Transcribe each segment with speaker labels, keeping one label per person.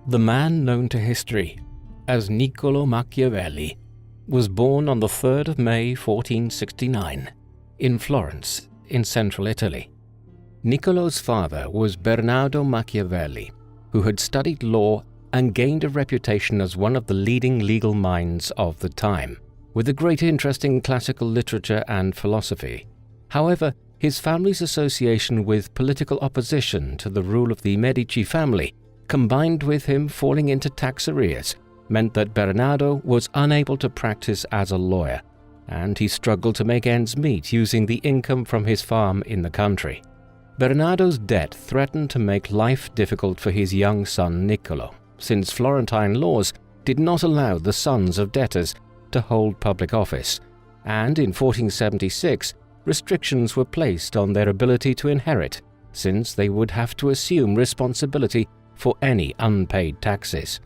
Speaker 1: The man known to history as Niccolò Machiavelli was born on the 3rd of May 1469 in Florence, in central Italy. Niccolò's father was Bernardo Machiavelli, who had studied law and gained a reputation as one of the leading legal minds of the time, with a great interest in classical literature and philosophy. However, his family's association with political opposition to the rule of the Medici family, combined with him falling into tax arrears, meant that Bernardo was unable to practice as a lawyer, and he struggled to make ends meet using the income from his farm in the country. Bernardo's debt threatened to make life difficult for his young son Niccolò, since Florentine laws did not allow the sons of debtors to hold public office, and in 1476 restrictions were placed on their ability to inherit, since they would have to assume responsibility for any unpaid taxes.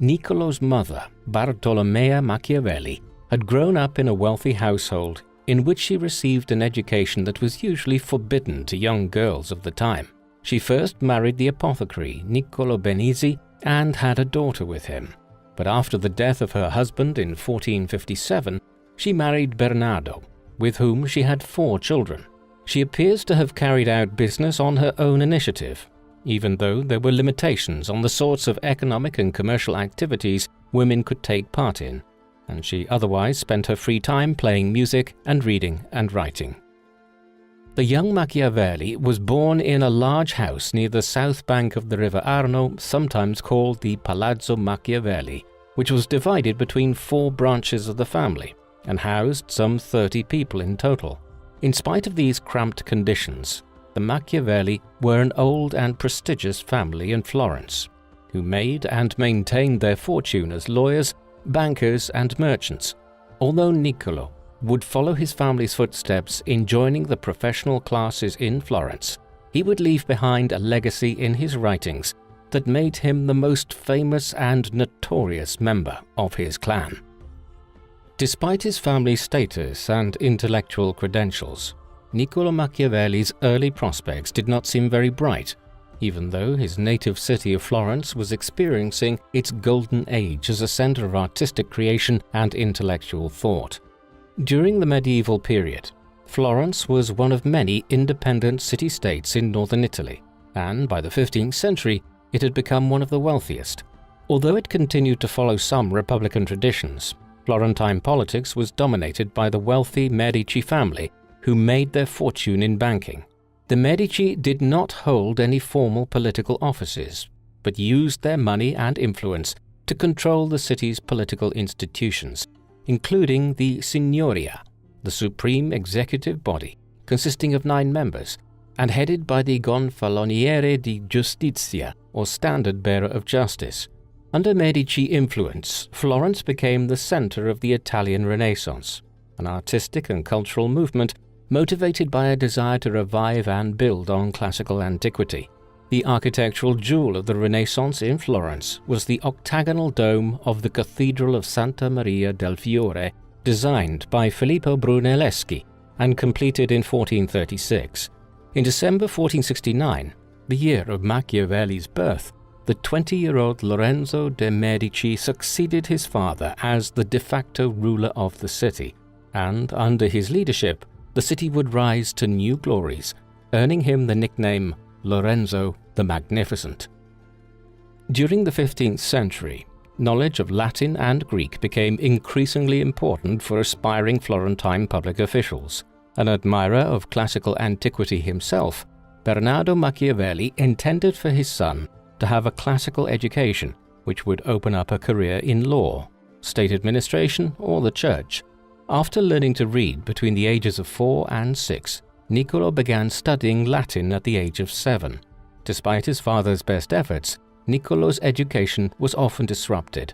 Speaker 1: Niccolò's mother, Bartolomea Machiavelli, had grown up in a wealthy household in which she received an education that was usually forbidden to young girls of the time. She first married the apothecary Niccolò Benisi and had a daughter with him, but after the death of her husband in 1457, she married Bernardo, with whom she had 4 children. She appears to have carried out business on her own initiative, even though there were limitations on the sorts of economic and commercial activities women could take part in, and she otherwise spent her free time playing music and reading and writing. The young Machiavelli was born in a large house near the south bank of the river Arno, sometimes called the Palazzo Machiavelli, which was divided between 4 branches of the family and housed some 30 people in total. In spite of these cramped conditions, the Machiavelli were an old and prestigious family in Florence, who made and maintained their fortune as lawyers, bankers, and merchants. Although Niccolò would follow his family's footsteps in joining the professional classes in Florence, he would leave behind a legacy in his writings that made him the most famous and notorious member of his clan. Despite his family's status and intellectual credentials, Niccolò Machiavelli's early prospects did not seem very bright, even though his native city of Florence was experiencing its golden age as a center of artistic creation and intellectual thought. During the medieval period, Florence was one of many independent city-states in northern Italy, and by the 15th century it had become one of the wealthiest. Although it continued to follow some republican traditions, Florentine politics was dominated by the wealthy Medici family, who made their fortune in banking. The Medici did not hold any formal political offices, but used their money and influence to control the city's political institutions, including the Signoria, the supreme executive body, consisting of 9 members, and headed by the Gonfaloniere di Giustizia, or standard-bearer of justice. Under Medici influence, Florence became the center of the Italian Renaissance, an artistic and cultural movement motivated by a desire to revive and build on classical antiquity. The architectural jewel of the Renaissance in Florence was the octagonal dome of the Cathedral of Santa Maria del Fiore, designed by Filippo Brunelleschi and completed in 1436. In December 1469, the year of Machiavelli's birth, the 20-year-old Lorenzo de' Medici succeeded his father as the de facto ruler of the city, and under his leadership, the city would rise to new glories, earning him the nickname Lorenzo the Magnificent. During the 15th century, knowledge of Latin and Greek became increasingly important for aspiring Florentine public officials. An admirer of classical antiquity himself, Bernardo Machiavelli intended for his son to have a classical education which would open up a career in law, state administration, or the church. After learning to read between the ages of 4 and 6, Niccolò began studying Latin at the age of 7. Despite his father's best efforts, Niccolò's education was often disrupted.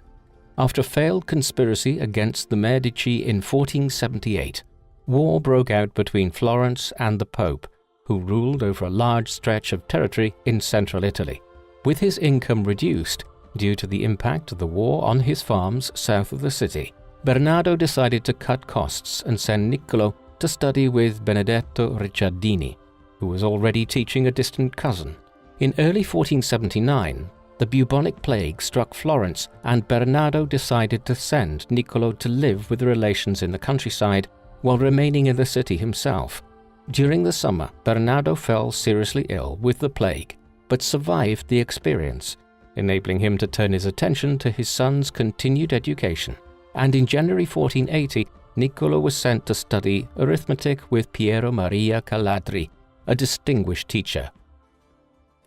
Speaker 1: After a failed conspiracy against the Medici in 1478, war broke out between Florence and the Pope, who ruled over a large stretch of territory in central Italy. With his income reduced due to the impact of the war on his farms south of the city, Bernardo decided to cut costs and send Niccolò to study with Benedetto Ricciardini, who was already teaching a distant cousin. In early 1479, the bubonic plague struck Florence, and Bernardo decided to send Niccolò to live with relations in the countryside while remaining in the city himself. During the summer, Bernardo fell seriously ill with the plague, but survived the experience, enabling him to turn his attention to his son's continued education. And in January 1480, Niccolò was sent to study arithmetic with Piero Maria Caladri, a distinguished teacher.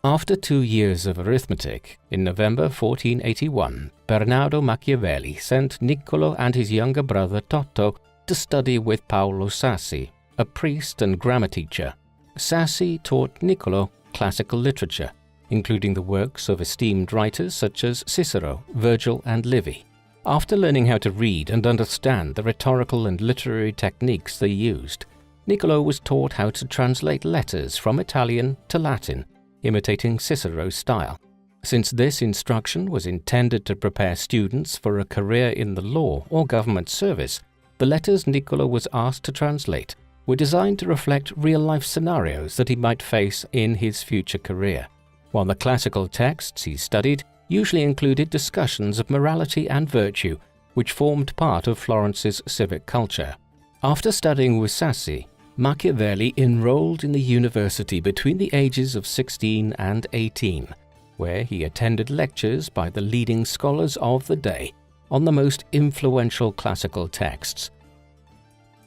Speaker 1: After 2 years of arithmetic, in November 1481, Bernardo Machiavelli sent Niccolò and his younger brother Toto to study with Paolo Sassi, a priest and grammar teacher. Sassi taught Niccolò classical literature, including the works of esteemed writers such as Cicero, Virgil, and Livy. After learning how to read and understand the rhetorical and literary techniques they used, Niccolò was taught how to translate letters from Italian to Latin, imitating Cicero's style. Since this instruction was intended to prepare students for a career in the law or government service, the letters Niccolò was asked to translate were designed to reflect real-life scenarios that he might face in his future career, while the classical texts he studied usually included discussions of morality and virtue, which formed part of Florence's civic culture. After studying with Sassi, Machiavelli enrolled in the university between the ages of 16 and 18, where he attended lectures by the leading scholars of the day on the most influential classical texts.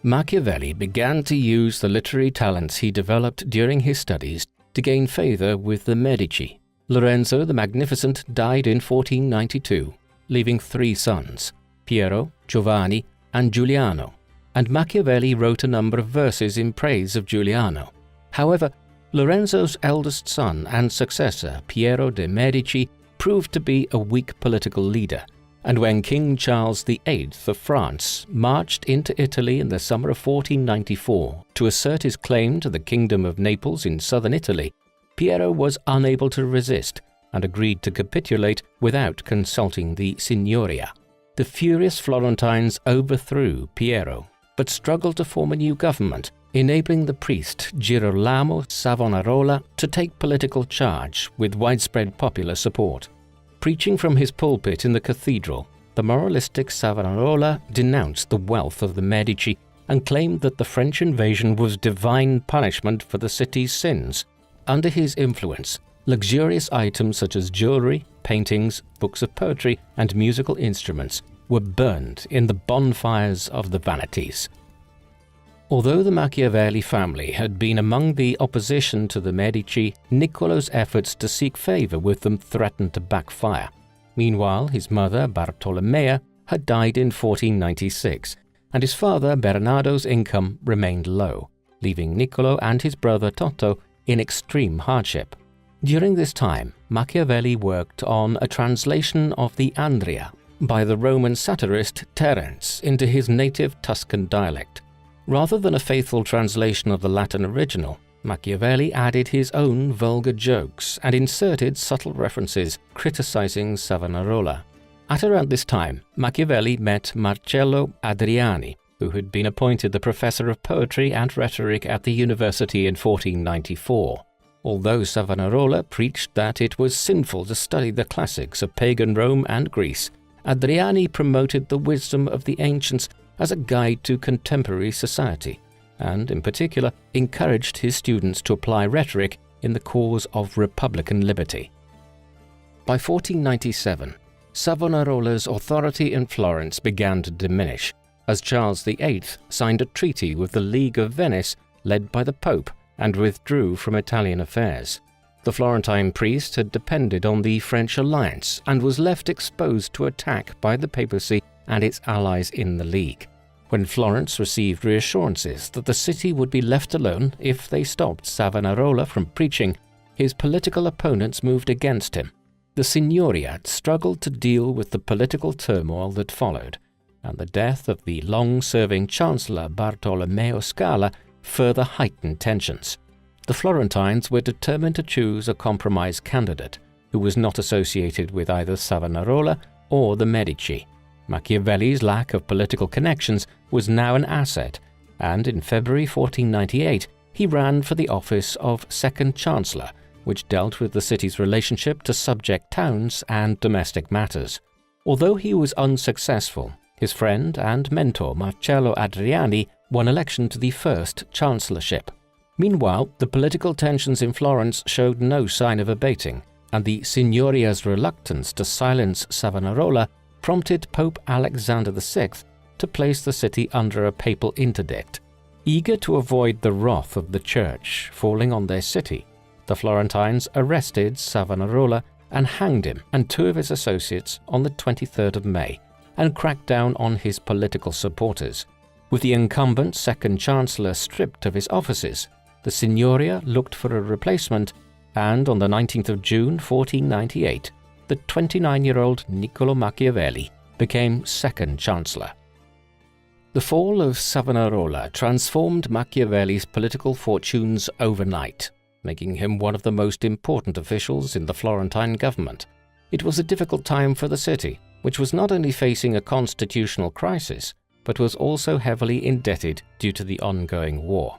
Speaker 1: Machiavelli began to use the literary talents he developed during his studies to gain favor with the Medici. Lorenzo the Magnificent died in 1492, leaving 3 sons, Piero, Giovanni, and Giuliano, and Machiavelli wrote a number of verses in praise of Giuliano. However, Lorenzo's eldest son and successor, Piero de' Medici, proved to be a weak political leader, and when King Charles VIII of France marched into Italy in the summer of 1494 to assert his claim to the Kingdom of Naples in southern Italy, Piero was unable to resist and agreed to capitulate without consulting the Signoria. The furious Florentines overthrew Piero, but struggled to form a new government, enabling the priest Girolamo Savonarola to take political charge with widespread popular support. Preaching from his pulpit in the cathedral, the moralistic Savonarola denounced the wealth of the Medici and claimed that the French invasion was divine punishment for the city's sins. Under his influence, luxurious items such as jewelry, paintings, books of poetry, and musical instruments were burned in the bonfires of the vanities. Although the Machiavelli family had been among the opposition to the Medici, Niccolò's efforts to seek favor with them threatened to backfire. Meanwhile, his mother, Bartolommea, had died in 1496, and his father, Bernardo's income remained low, leaving Niccolò and his brother Toto in extreme hardship. During this time, Machiavelli worked on a translation of the Andria by the Roman satirist Terence into his native Tuscan dialect. Rather than a faithful translation of the Latin original, Machiavelli added his own vulgar jokes and inserted subtle references criticizing Savonarola. At around this time, Machiavelli met Marcello Adriani, who had been appointed the professor of poetry and rhetoric at the university in 1494. Although Savonarola preached that it was sinful to study the classics of pagan Rome and Greece, Adriani promoted the wisdom of the ancients as a guide to contemporary society, and in particular encouraged his students to apply rhetoric in the cause of republican liberty. By 1497, Savonarola's authority in Florence began to diminish, as Charles VIII signed a treaty with the League of Venice led by the Pope and withdrew from Italian affairs. The Florentine priest had depended on the French alliance and was left exposed to attack by the papacy and its allies in the League. When Florence received reassurances that the city would be left alone if they stopped Savonarola from preaching, his political opponents moved against him. The Signoria struggled to deal with the political turmoil that followed, and the death of the long-serving Chancellor Bartolommeo Scala further heightened tensions. The Florentines were determined to choose a compromise candidate who was not associated with either Savonarola or the Medici. Machiavelli's lack of political connections was now an asset, and in February 1498 he ran for the office of Second Chancellor which dealt with the city's relationship to subject towns and domestic matters. Although he was unsuccessful, his friend and mentor Marcello Adriani won election to the first chancellorship. Meanwhile, the political tensions in Florence showed no sign of abating, and the Signoria's reluctance to silence Savonarola prompted Pope Alexander VI to place the city under a papal interdict. Eager to avoid the wrath of the church falling on their city, the Florentines arrested Savonarola and hanged him and two of his associates on the 23rd of May and cracked down on his political supporters. With the incumbent second chancellor stripped of his offices, the Signoria looked for a replacement, and on the 19th of June 1498, the 29-year-old Niccolò Machiavelli became second chancellor. The fall of Savonarola transformed Machiavelli's political fortunes overnight, making him one of the most important officials in the Florentine government. It was a difficult time for the city, which was not only facing a constitutional crisis, but was also heavily indebted due to the ongoing war.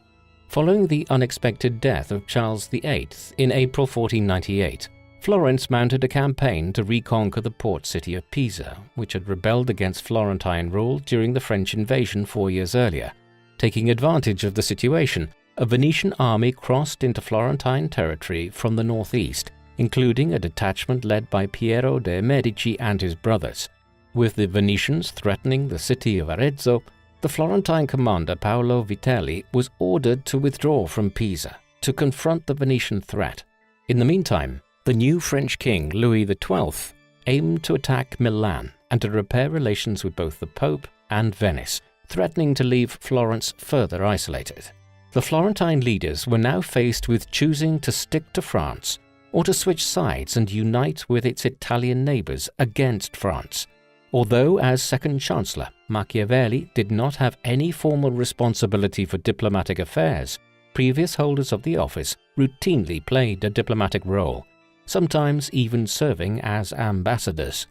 Speaker 1: Following the unexpected death of Charles VIII in April 1498, Florence mounted a campaign to reconquer the port city of Pisa, which had rebelled against Florentine rule during the French invasion 4 years earlier. Taking advantage of the situation, a Venetian army crossed into Florentine territory from the northeast, including a detachment led by Piero de' Medici and his brothers. With the Venetians threatening the city of Arezzo, the Florentine commander Paolo Vitelli was ordered to withdraw from Pisa to confront the Venetian threat. In the meantime, the new French king Louis XII aimed to attack Milan and to repair relations with both the Pope and Venice, threatening to leave Florence further isolated. The Florentine leaders were now faced with choosing to stick to France or to switch sides and unite with its Italian neighbors against France. Although as second chancellor, Machiavelli did not have any formal responsibility for diplomatic affairs, previous holders of the office routinely played a diplomatic role, sometimes even serving as ambassadors.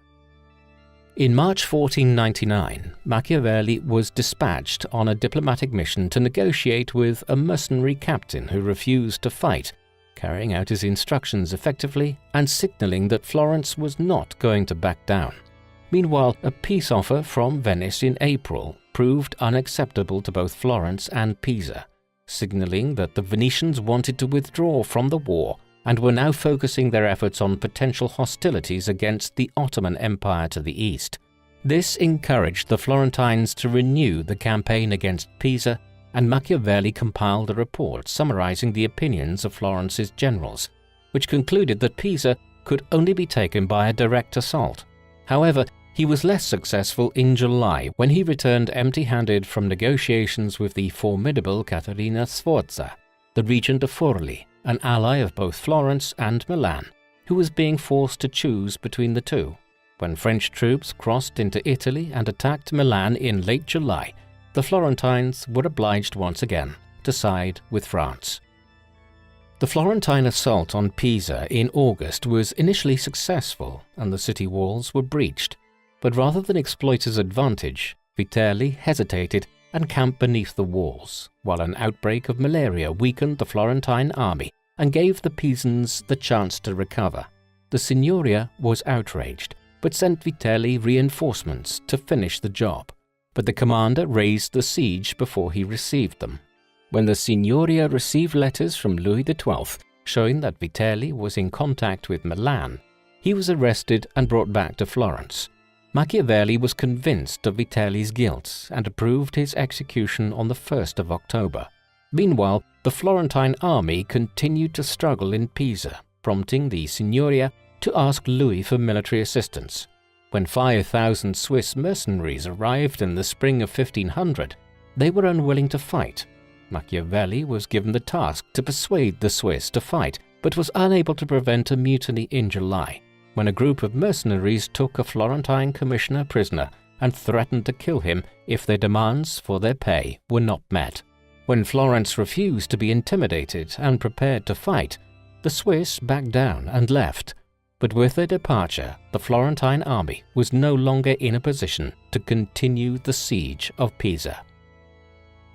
Speaker 1: In March 1499, Machiavelli was dispatched on a diplomatic mission to negotiate with a mercenary captain who refused to fight, carrying out his instructions effectively and signaling that Florence was not going to back down. Meanwhile, a peace offer from Venice in April proved unacceptable to both Florence and Pisa, signaling that the Venetians wanted to withdraw from the war and were now focusing their efforts on potential hostilities against the Ottoman Empire to the east. This encouraged the Florentines to renew the campaign against Pisa, and Machiavelli compiled a report summarizing the opinions of Florence's generals, which concluded that Pisa could only be taken by a direct assault. However, he was less successful in July when he returned empty-handed from negotiations with the formidable Caterina Sforza, the regent of Forli, an ally of both Florence and Milan, who was being forced to choose between the two. When French troops crossed into Italy and attacked Milan in late July, the Florentines were obliged once again to side with France. The Florentine assault on Pisa in August was initially successful and the city walls were breached, but rather than exploit his advantage, Vitelli hesitated and camped beneath the walls, while an outbreak of malaria weakened the Florentine army and gave the Pisans the chance to recover. The Signoria was outraged, but sent Vitelli reinforcements to finish the job, but the commander raised the siege before he received them. When the Signoria received letters from Louis XII showing that Vitelli was in contact with Milan, he was arrested and brought back to Florence. Machiavelli was convinced of Vitelli's guilt and approved his execution on the 1st of October. Meanwhile, the Florentine army continued to struggle in Pisa, prompting the Signoria to ask Louis for military assistance. When 5,000 Swiss mercenaries arrived in the spring of 1500, they were unwilling to fight. Machiavelli was given the task to persuade the Swiss to fight, but was unable to prevent a mutiny in July, when a group of mercenaries took a Florentine commissioner prisoner and threatened to kill him if their demands for their pay were not met. When Florence refused to be intimidated and prepared to fight, the Swiss backed down and left. But with their departure, the Florentine army was no longer in a position to continue the siege of Pisa.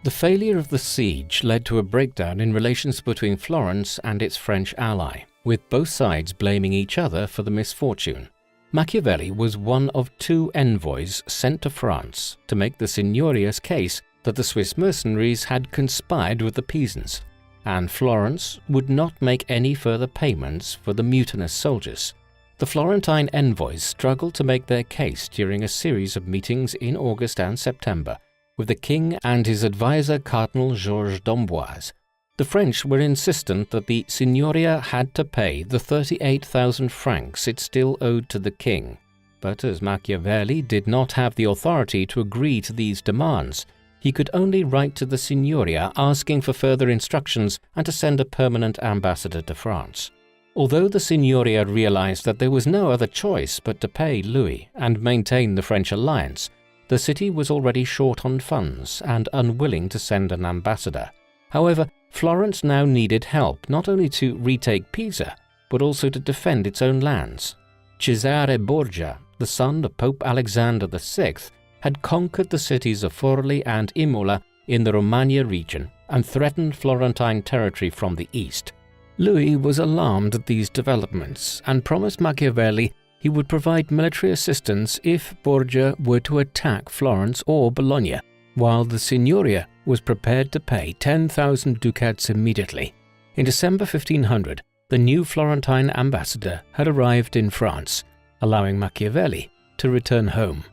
Speaker 1: The failure of the siege led to a breakdown in relations between Florence and its French ally, with both sides blaming each other for the misfortune. Machiavelli was one of 2 envoys sent to France to make the Signoria's case that the Swiss mercenaries had conspired with the Pisans, and Florence would not make any further payments for the mutinous soldiers. The Florentine envoys struggled to make their case during a series of meetings in August and September with the king and his advisor Cardinal Georges d'Amboise. The French were insistent that the Signoria had to pay the 38,000 francs it still owed to the king, but as Machiavelli did not have the authority to agree to these demands, he could only write to the Signoria asking for further instructions and to send a permanent ambassador to France. Although the Signoria realized that there was no other choice but to pay Louis and maintain the French alliance, the city was already short on funds and unwilling to send an ambassador. However, Florence now needed help not only to retake Pisa, but also to defend its own lands. Cesare Borgia, the son of Pope Alexander VI, had conquered the cities of Forli and Imola in the Romagna region and threatened Florentine territory from the east. Louis was alarmed at these developments and promised Machiavelli he would provide military assistance if Borgia were to attack Florence or Bologna, while the Signoria was prepared to pay 10,000 ducats immediately. In December 1500, the new Florentine ambassador had arrived in France, allowing Machiavelli to return home.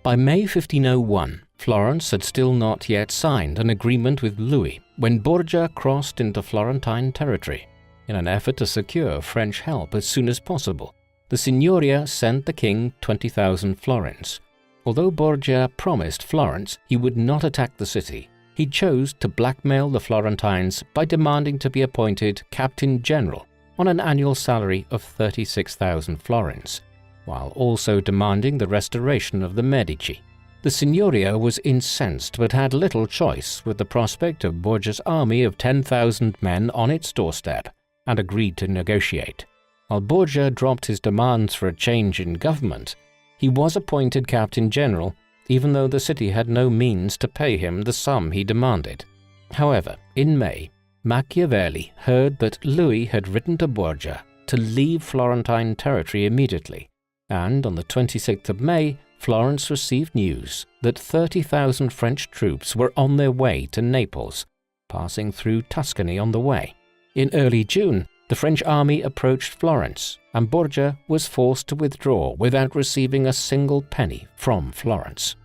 Speaker 1: By May 1501, Florence had still not yet signed an agreement with Louis when Borgia crossed into Florentine territory. In an effort to secure French help as soon as possible, the Signoria sent the king 20,000 florins. Although Borgia promised Florence he would not attack the city, he chose to blackmail the Florentines by demanding to be appointed Captain General on an annual salary of 36,000 florins, while also demanding the restoration of the Medici. The Signoria was incensed but had little choice with the prospect of Borgia's army of 10,000 men on its doorstep, and agreed to negotiate. While Borgia dropped his demands for a change in government, he was appointed Captain General, even though the city had no means to pay him the sum he demanded. However, in May, Machiavelli heard that Louis had written to Borgia to leave Florentine territory immediately, and on the 26th of May, Florence received news that 30,000 French troops were on their way to Naples, passing through Tuscany on the way. In early June, the French army approached Florence, and Borgia was forced to withdraw without receiving a single penny from Florence.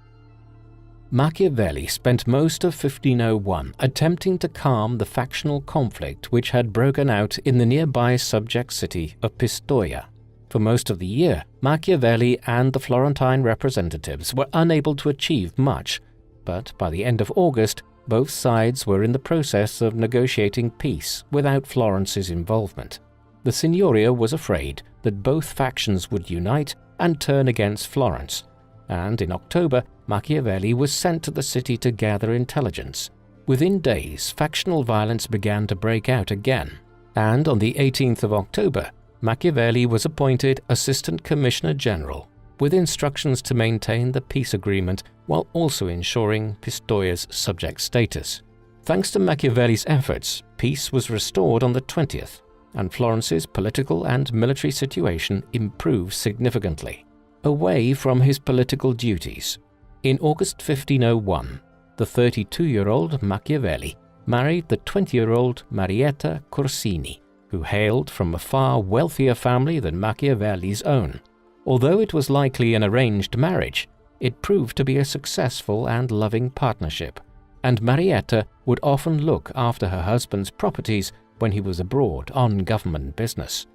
Speaker 1: Machiavelli spent most of 1501 attempting to calm the factional conflict which had broken out in the nearby subject city of Pistoia. For most of the year, Machiavelli and the Florentine representatives were unable to achieve much, but by the end of August, both sides were in the process of negotiating peace without Florence's involvement. The Signoria was afraid that both factions would unite and turn against Florence, and in October, Machiavelli was sent to the city to gather intelligence. Within days, factional violence began to break out again, and on the 18th of October, Machiavelli was appointed Assistant Commissioner General, with instructions to maintain the peace agreement while also ensuring Pistoia's subject status. Thanks to Machiavelli's efforts, peace was restored on the 20th, and Florence's political and military situation improved significantly. Away from his political duties, in August 1501, the 32-year-old Machiavelli married the 20-year-old Marietta Corsini, who hailed from a far wealthier family than Machiavelli's own. Although it was likely an arranged marriage, it proved to be a successful and loving partnership, and Marietta would often look after her husband's properties when he was abroad on government business.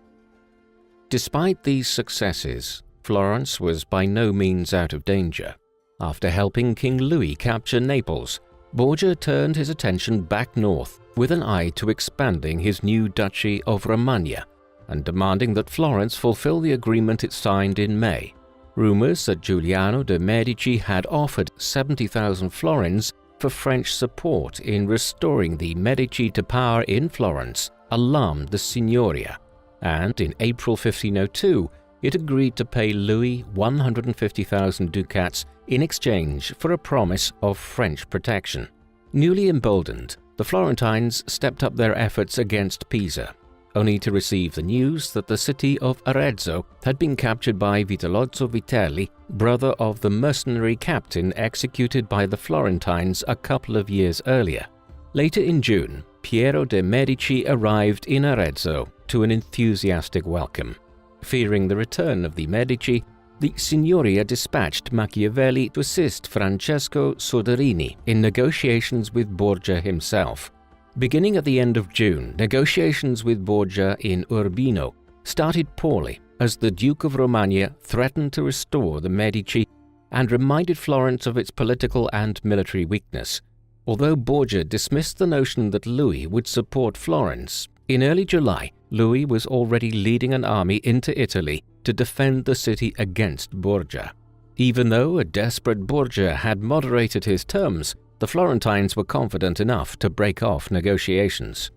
Speaker 1: Despite these successes, Florence was by no means out of danger. After helping King Louis capture Naples, Borgia turned his attention back north with an eye to expanding his new duchy of Romagna and demanding that Florence fulfill the agreement it signed in May. Rumors that Giuliano de' Medici had offered 70,000 florins for French support in restoring the Medici to power in Florence alarmed the Signoria, and in April 1502 it agreed to pay Louis 150,000 ducats in exchange for a promise of French protection. Newly emboldened, the Florentines stepped up their efforts against Pisa. only to receive the news that the city of Arezzo had been captured by Vitellozzo Vitelli, brother of the mercenary captain executed by the Florentines a couple of years earlier. Later in June, Piero de' Medici arrived in Arezzo to an enthusiastic welcome. Fearing the return of the Medici, the Signoria dispatched Machiavelli to assist Francesco Soderini in negotiations with Borgia himself. Beginning at the end of June, negotiations with Borgia in Urbino started poorly as the Duke of Romagna threatened to restore the Medici and reminded Florence of its political and military weakness. Although Borgia dismissed the notion that Louis would support Florence, in early July, Louis was already leading an army into Italy to defend the city against Borgia. Even though a desperate Borgia had moderated his terms, the Florentines were confident enough to break off negotiations.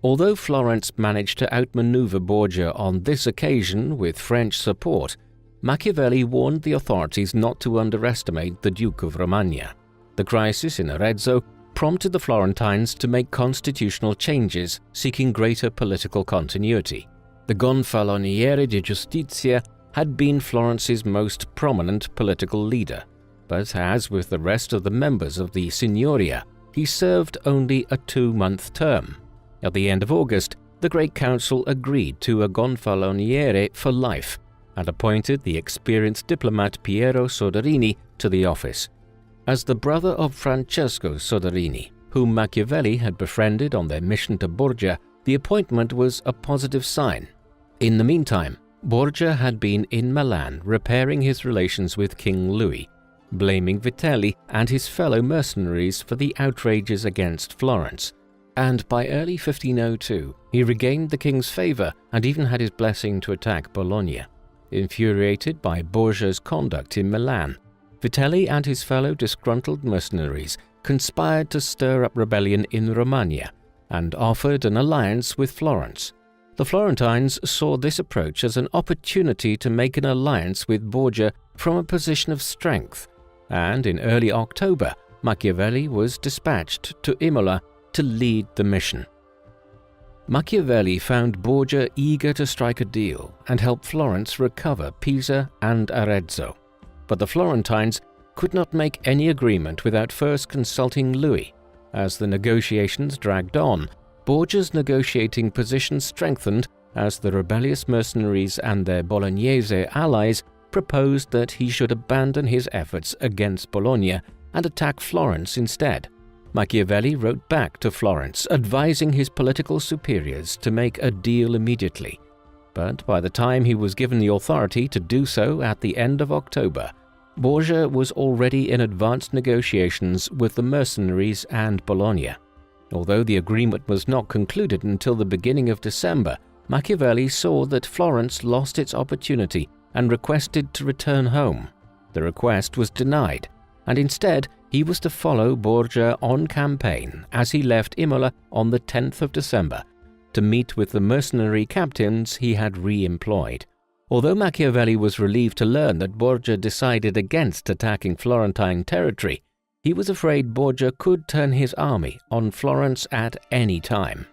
Speaker 1: Although Florence managed to outmaneuver Borgia on this occasion with French support, Machiavelli warned the authorities not to underestimate the Duke of Romagna. The crisis in Arezzo prompted the Florentines to make constitutional changes seeking greater political continuity. The Gonfaloniere di Giustizia had been Florence's most prominent political leader, but as with the rest of the members of the Signoria, he served only a 2-month term. At the end of August, the Great Council agreed to a Gonfaloniere for life and appointed the experienced diplomat Piero Soderini to the office. As the brother of Francesco Soderini, whom Machiavelli had befriended on their mission to Borgia, the appointment was a positive sign. In the meantime, Borgia had been in Milan repairing his relations with King Louis, blaming Vitelli and his fellow mercenaries for the outrages against Florence, and by early 1502 he regained the king's favor and even had his blessing to attack Bologna. Infuriated by Borgia's conduct in Milan, Vitelli and his fellow disgruntled mercenaries conspired to stir up rebellion in Romagna and offered an alliance with Florence. The Florentines saw this approach as an opportunity to make an alliance with Borgia from a position of strength, and in early October, Machiavelli was dispatched to Imola to lead the mission. Machiavelli found Borgia eager to strike a deal and help Florence recover Pisa and Arezzo, but the Florentines could not make any agreement without first consulting Louis. As the negotiations dragged on, Borgia's negotiating position strengthened as the rebellious mercenaries and their Bolognese allies proposed that he should abandon his efforts against Bologna and attack Florence instead. Machiavelli wrote back to Florence advising his political superiors to make a deal immediately, but by the time he was given the authority to do so at the end of October, Borgia was already in advanced negotiations with the mercenaries and Bologna. Although the agreement was not concluded until the beginning of December, Machiavelli saw that Florence lost its opportunity and requested to return home. The request was denied, and instead he was to follow Borgia on campaign as he left Imola on the 10th of December to meet with the mercenary captains he had re-employed. Although Machiavelli was relieved to learn that Borgia decided against attacking Florentine territory, he was afraid Borgia could turn his army on Florence at any time.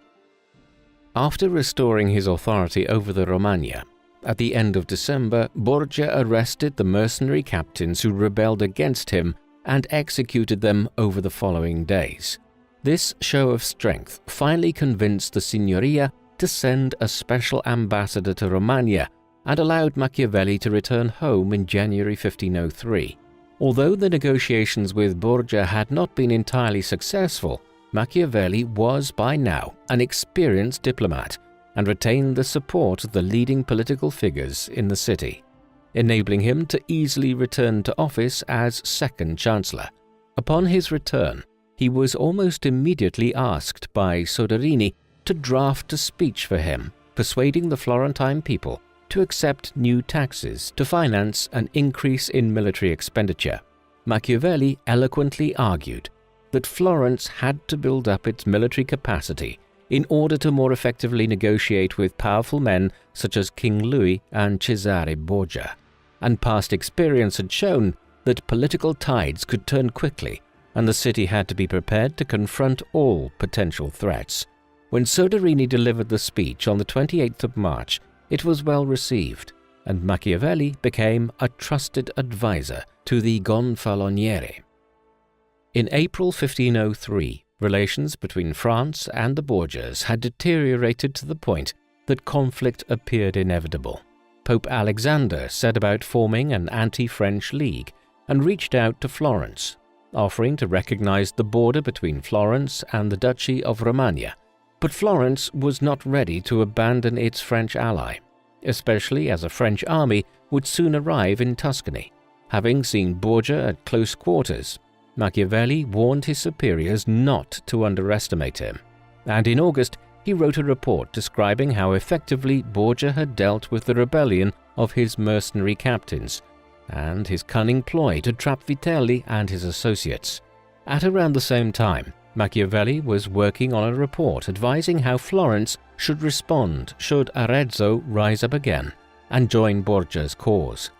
Speaker 1: After restoring his authority over the Romagna, at the end of December, Borgia arrested the mercenary captains who rebelled against him and executed them over the following days. This show of strength finally convinced the Signoria to send a special ambassador to Romagna and allowed Machiavelli to return home in January 1503. Although the negotiations with Borgia had not been entirely successful, Machiavelli was by now an experienced diplomat and retained the support of the leading political figures in the city, enabling him to easily return to office as second chancellor. Upon his return, he was almost immediately asked by Soderini to draft a speech for him, persuading the Florentine people to accept new taxes to finance an increase in military expenditure. Machiavelli eloquently argued that Florence had to build up its military capacity in order to more effectively negotiate with powerful men such as King Louis and Cesare Borgia, and past experience had shown that political tides could turn quickly and the city had to be prepared to confront all potential threats. When Soderini delivered the speech on the 28th of March, it was well received, and Machiavelli became a trusted advisor to the Gonfaloniere. In April 1503, relations between France and the Borgias had deteriorated to the point that conflict appeared inevitable. Pope Alexander set about forming an anti-French league and reached out to Florence, offering to recognize the border between Florence and the Duchy of Romagna. But Florence was not ready to abandon its French ally, especially as a French army would soon arrive in Tuscany. Having seen Borgia at close quarters, Machiavelli warned his superiors not to underestimate him, and in August he wrote a report describing how effectively Borgia had dealt with the rebellion of his mercenary captains and his cunning ploy to trap Vitelli and his associates. At around the same time, Machiavelli was working on a report advising how Florence should respond should Arezzo rise up again and join Borgia's cause.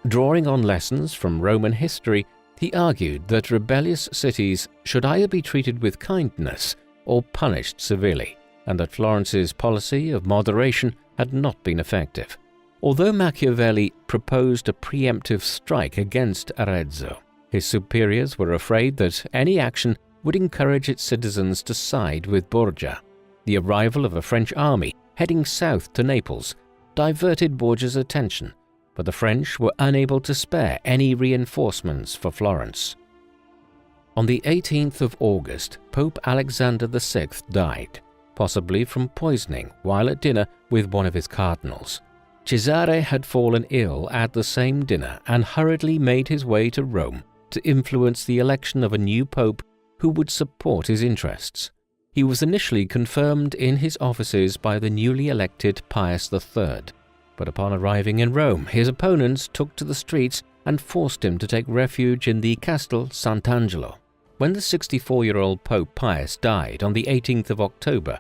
Speaker 1: Drawing on lessons from Roman history, he argued that rebellious cities should either be treated with kindness or punished severely, and that Florence's policy of moderation had not been effective. Although Machiavelli proposed a preemptive strike against Arezzo, his superiors were afraid that any action would encourage its citizens to side with Borgia. The arrival of a French army heading south to Naples diverted Borgia's attention, but the French were unable to spare any reinforcements for Florence. On the 18th of August, Pope Alexander VI died, possibly from poisoning while at dinner with one of his cardinals. Cesare had fallen ill at the same dinner and hurriedly made his way to Rome to influence the election of a new pope who would support his interests. He was initially confirmed in his offices by the newly elected Pius III, but upon arriving in Rome, his opponents took to the streets and forced him to take refuge in the Castel Sant'Angelo. When the 64-year-old Pope Pius died on the 18th of October,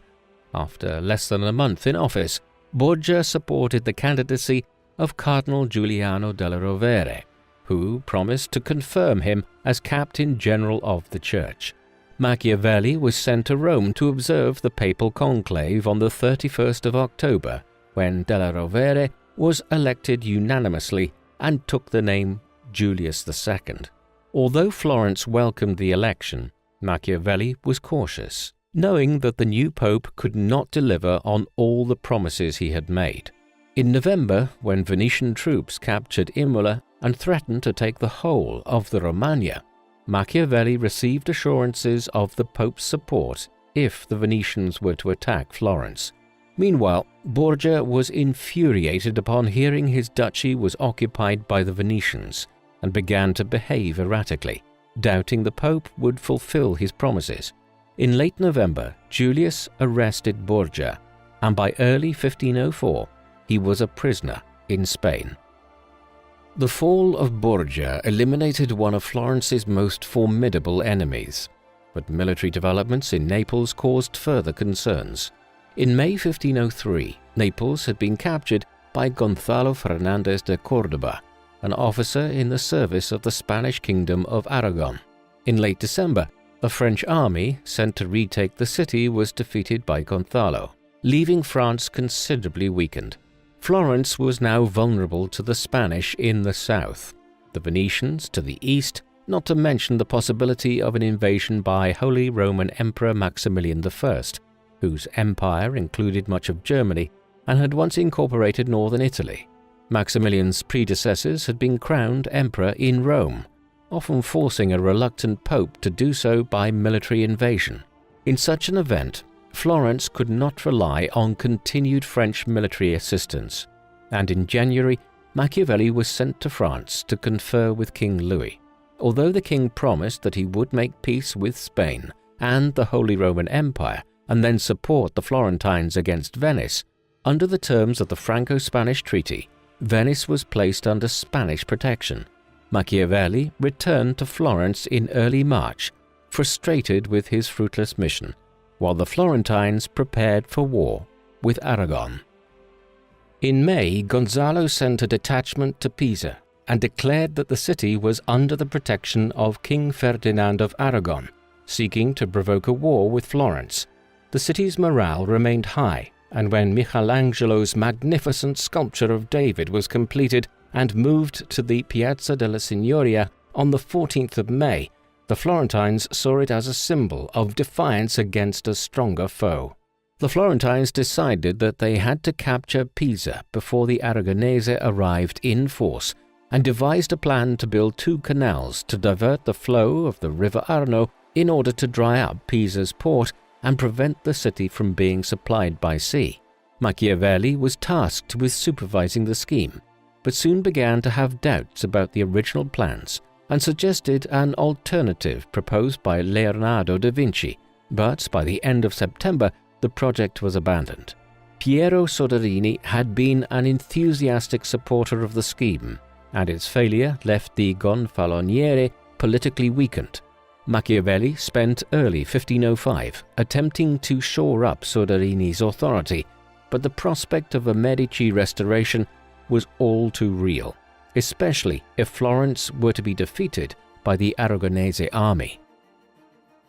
Speaker 1: after less than a month in office, Borgia supported the candidacy of Cardinal Giuliano della Rovere, who promised to confirm him as Captain General of the Church. Machiavelli was sent to Rome to observe the papal conclave on the 31st of October, when della Rovere was elected unanimously and took the name Julius II. Although Florence welcomed the election, Machiavelli was cautious, knowing that the new pope could not deliver on all the promises he had made. In November, when Venetian troops captured Imola and threatened to take the whole of the Romagna, Machiavelli received assurances of the pope's support if the Venetians were to attack Florence. Meanwhile, Borgia was infuriated upon hearing his duchy was occupied by the Venetians and began to behave erratically, doubting the pope would fulfill his promises. In late November, Julius arrested Borgia, and by early 1504, he was a prisoner in Spain. The fall of Borgia eliminated one of Florence's most formidable enemies, but military developments in Naples caused further concerns. In May 1503, Naples had been captured by Gonzalo Fernandez de Córdoba, an officer in the service of the Spanish Kingdom of Aragon. In late December, a French army sent to retake the city was defeated by Gonzalo, leaving France considerably weakened. Florence was now vulnerable to the Spanish in the south, the Venetians to the east, not to mention the possibility of an invasion by Holy Roman Emperor Maximilian I, whose empire included much of Germany and had once incorporated northern Italy. Maximilian's predecessors had been crowned emperor in Rome, often forcing a reluctant pope to do so by military invasion. In such an event, Florence could not rely on continued French military assistance, and in January, Machiavelli was sent to France to confer with King Louis. Although the king promised that he would make peace with Spain and the Holy Roman Empire and then support the Florentines against Venice, under the terms of the Franco-Spanish Treaty, Venice was placed under Spanish protection. Machiavelli returned to Florence in early March, frustrated with his fruitless mission, while the Florentines prepared for war with Aragon. In May, Gonzalo sent a detachment to Pisa and declared that the city was under the protection of King Ferdinand of Aragon, seeking to provoke a war with Florence. The city's morale remained high, and when Michelangelo's magnificent sculpture of David was completed and moved to the Piazza della Signoria on the 14th of May, the Florentines saw it as a symbol of defiance against a stronger foe. The Florentines decided that they had to capture Pisa before the Aragonese arrived in force, and devised a plan to build 2 canals to divert the flow of the River Arno in order to dry up Pisa's port and prevent the city from being supplied by sea. Machiavelli was tasked with supervising the scheme, but soon began to have doubts about the original plans and suggested an alternative proposed by Leonardo da Vinci, but by the end of September the project was abandoned. Piero Soderini had been an enthusiastic supporter of the scheme, and its failure left the Gonfaloniere politically weakened. Machiavelli spent early 1505 attempting to shore up Soderini's authority, but the prospect of a Medici restoration was all too real, especially if Florence were to be defeated by the Aragonese army.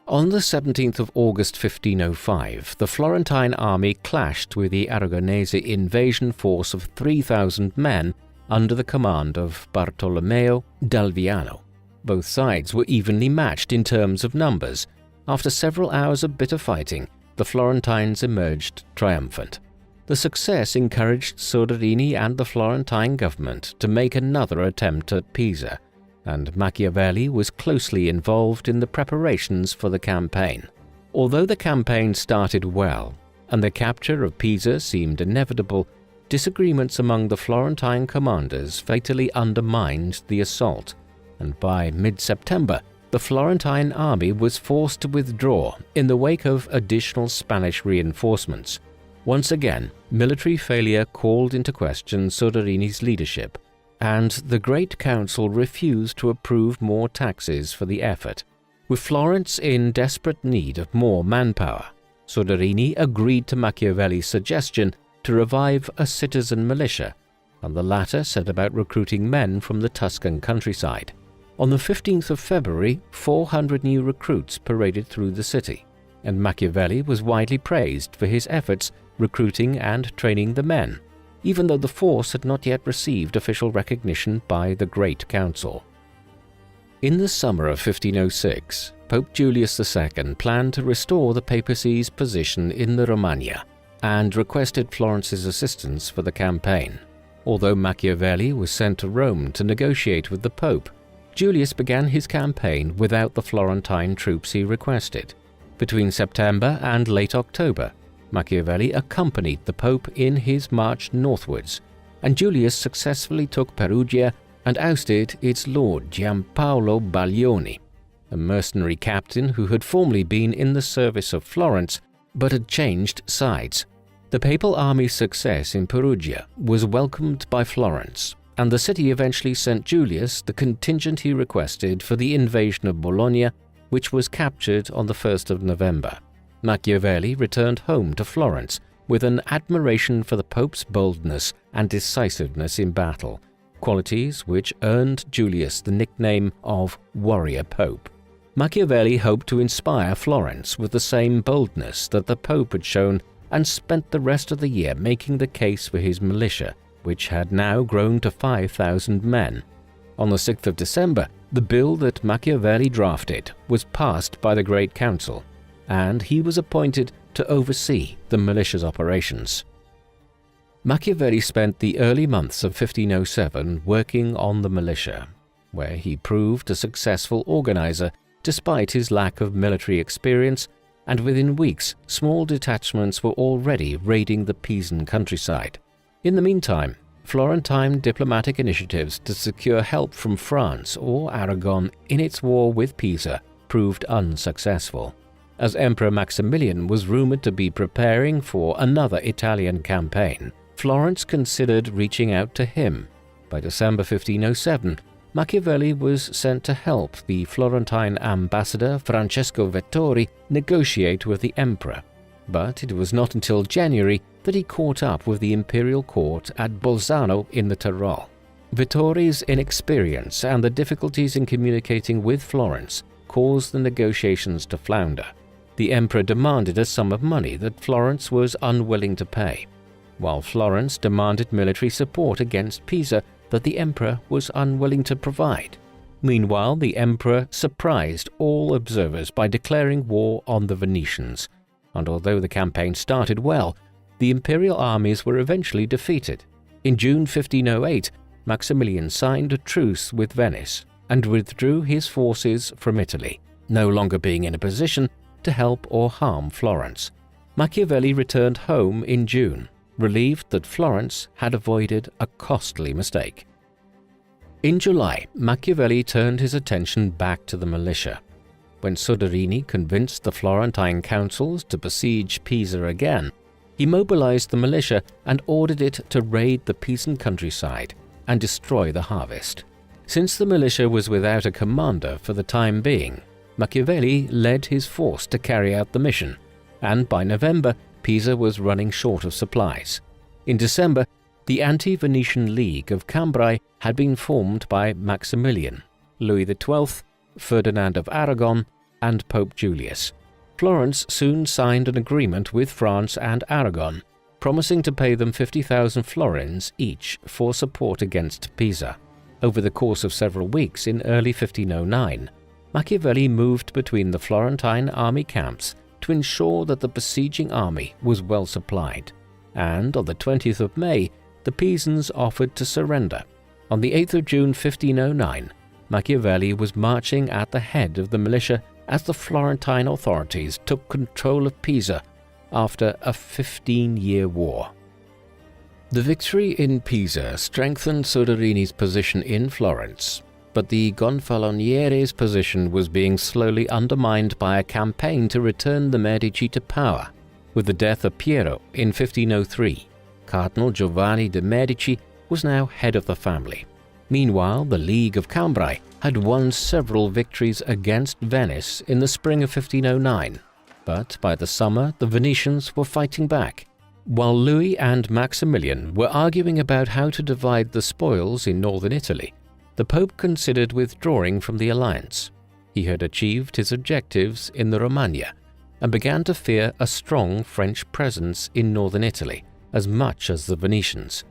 Speaker 1: On the 17th of August 1505, the Florentine army clashed with the Aragonese invasion force of 3,000 men under the command of Bartolomeo d'Alviano. Both sides were evenly matched in terms of numbers. After several hours of bitter fighting, the Florentines emerged triumphant. The success encouraged Soderini and the Florentine government to make another attempt at Pisa, and Machiavelli was closely involved in the preparations for the campaign. Although the campaign started well, and the capture of Pisa seemed inevitable, disagreements among the Florentine commanders fatally undermined the assault, and by mid-September, the Florentine army was forced to withdraw in the wake of additional Spanish reinforcements. Once again, military failure called into question Soderini's leadership, and the Great Council refused to approve more taxes for the effort. With Florence in desperate need of more manpower, Soderini agreed to Machiavelli's suggestion to revive a citizen militia, and the latter set about recruiting men from the Tuscan countryside. On the 15th of February, 400 new recruits paraded through the city, and Machiavelli was widely praised for his efforts recruiting and training the men, even though the force had not yet received official recognition by the Great Council. In the summer of 1506, Pope Julius II planned to restore the papacy's position in the Romagna and requested Florence's assistance for the campaign. Although Machiavelli was sent to Rome to negotiate with the Pope, Julius began his campaign without the Florentine troops he requested. Between September and late October, Machiavelli accompanied the Pope in his march northwards, and Julius successfully took Perugia and ousted its lord Giampaolo Baglioni, a mercenary captain who had formerly been in the service of Florence but had changed sides. The papal army's success in Perugia was welcomed by Florence, and the city eventually sent Julius the contingent he requested for the invasion of Bologna, which was captured on the 1st of November. Machiavelli returned home to Florence with an admiration for the Pope's boldness and decisiveness in battle, qualities which earned Julius the nickname of Warrior Pope. Machiavelli hoped to inspire Florence with the same boldness that the Pope had shown, and spent the rest of the year making the case for his militia, which had now grown to 5,000 men. On the 6th of December, the bill that Machiavelli drafted was passed by the Great Council, and he was appointed to oversee the militia's operations. Machiavelli spent the early months of 1507 working on the militia, where he proved a successful organizer despite his lack of military experience, and within weeks small detachments were already raiding the Pisan countryside. In the meantime, Florentine diplomatic initiatives to secure help from France or Aragon in its war with Pisa proved unsuccessful, as Emperor Maximilian was rumored to be preparing for another Italian campaign. Florence considered reaching out to him. By December 1507, Machiavelli was sent to help the Florentine ambassador Francesco Vettori negotiate with the emperor, but it was not until January that he caught up with the imperial court at Bolzano in the Tyrol. Vettori's inexperience and the difficulties in communicating with Florence caused the negotiations to flounder. the emperor demanded a sum of money that Florence was unwilling to pay, while Florence demanded military support against Pisa that the emperor was unwilling to provide. Meanwhile, the emperor surprised all observers by declaring war on the Venetians, and although the campaign started well, the imperial armies were eventually defeated. In June 1508, Maximilian signed a truce with Venice and withdrew his forces from Italy, no longer being in a position to help or harm Florence. Machiavelli returned home in June, relieved that Florence had avoided a costly mistake. In July, Machiavelli turned his attention back to the militia. When Soderini convinced the Florentine councils to besiege Pisa again, he mobilized the militia and ordered it to raid the Pisan countryside and destroy the harvest. Since the militia was without a commander for the time being, Machiavelli led his force to carry out the mission, and by November, Pisa was running short of supplies. In December, the anti-Venetian League of Cambrai had been formed by Maximilian, Louis XII, Ferdinand of Aragon, and Pope Julius. Florence soon signed an agreement with France and Aragon, promising to pay them 50,000 florins each for support against Pisa. Over the course of several weeks in early 1509, Machiavelli moved between the Florentine army camps to ensure that the besieging army was well supplied, and on the 20th of May, the Pisans offered to surrender. On the 8th of June 1509, Machiavelli was marching at the head of the militia as the Florentine authorities took control of Pisa after a 15-year war. The victory in Pisa strengthened Soderini's position in Florence, but the Gonfalonieri's position was being slowly undermined by a campaign to return the Medici to power. With the death of Piero in 1503, Cardinal Giovanni de' Medici was now head of the family. Meanwhile, the League of Cambrai had won several victories against Venice in the spring of 1509, but by the summer the Venetians were fighting back. While Louis and Maximilian were arguing about how to divide the spoils in northern Italy, the Pope considered withdrawing from the alliance. He had achieved his objectives in the Romagna and began to fear a strong French presence in northern Italy as much as the Venetians.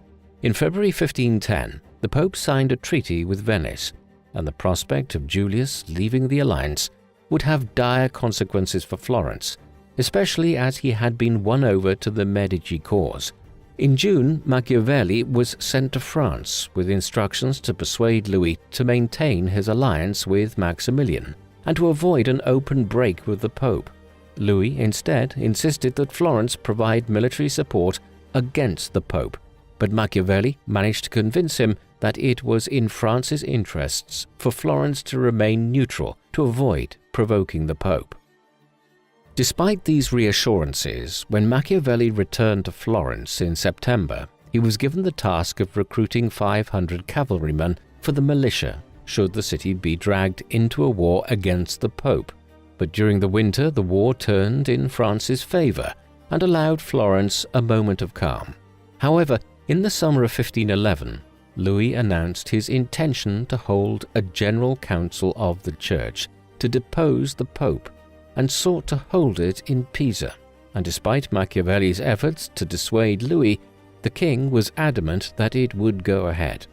Speaker 1: In February 1510, the Pope signed a treaty with Venice, and the prospect of Julius leaving the alliance would have dire consequences for Florence, especially as he had been won over to the Medici cause. In June, Machiavelli was sent to France with instructions to persuade Louis to maintain his alliance with Maximilian and to avoid an open break with the Pope. Louis instead insisted that Florence provide military support against the Pope, but Machiavelli managed to convince him that it was in France's interests for Florence to remain neutral to avoid provoking the Pope. Despite these reassurances, when Machiavelli returned to Florence in September, he was given the task of recruiting 500 cavalrymen for the militia should the city be dragged into a war against the Pope. But during the winter, the war turned in France's favor and allowed Florence a moment of calm. However, in the summer of 1511, Louis announced his intention to hold a general council of the Church to depose the Pope, and sought to hold it in Pisa. And despite Machiavelli's efforts to dissuade Louis, the king was adamant that it would go ahead.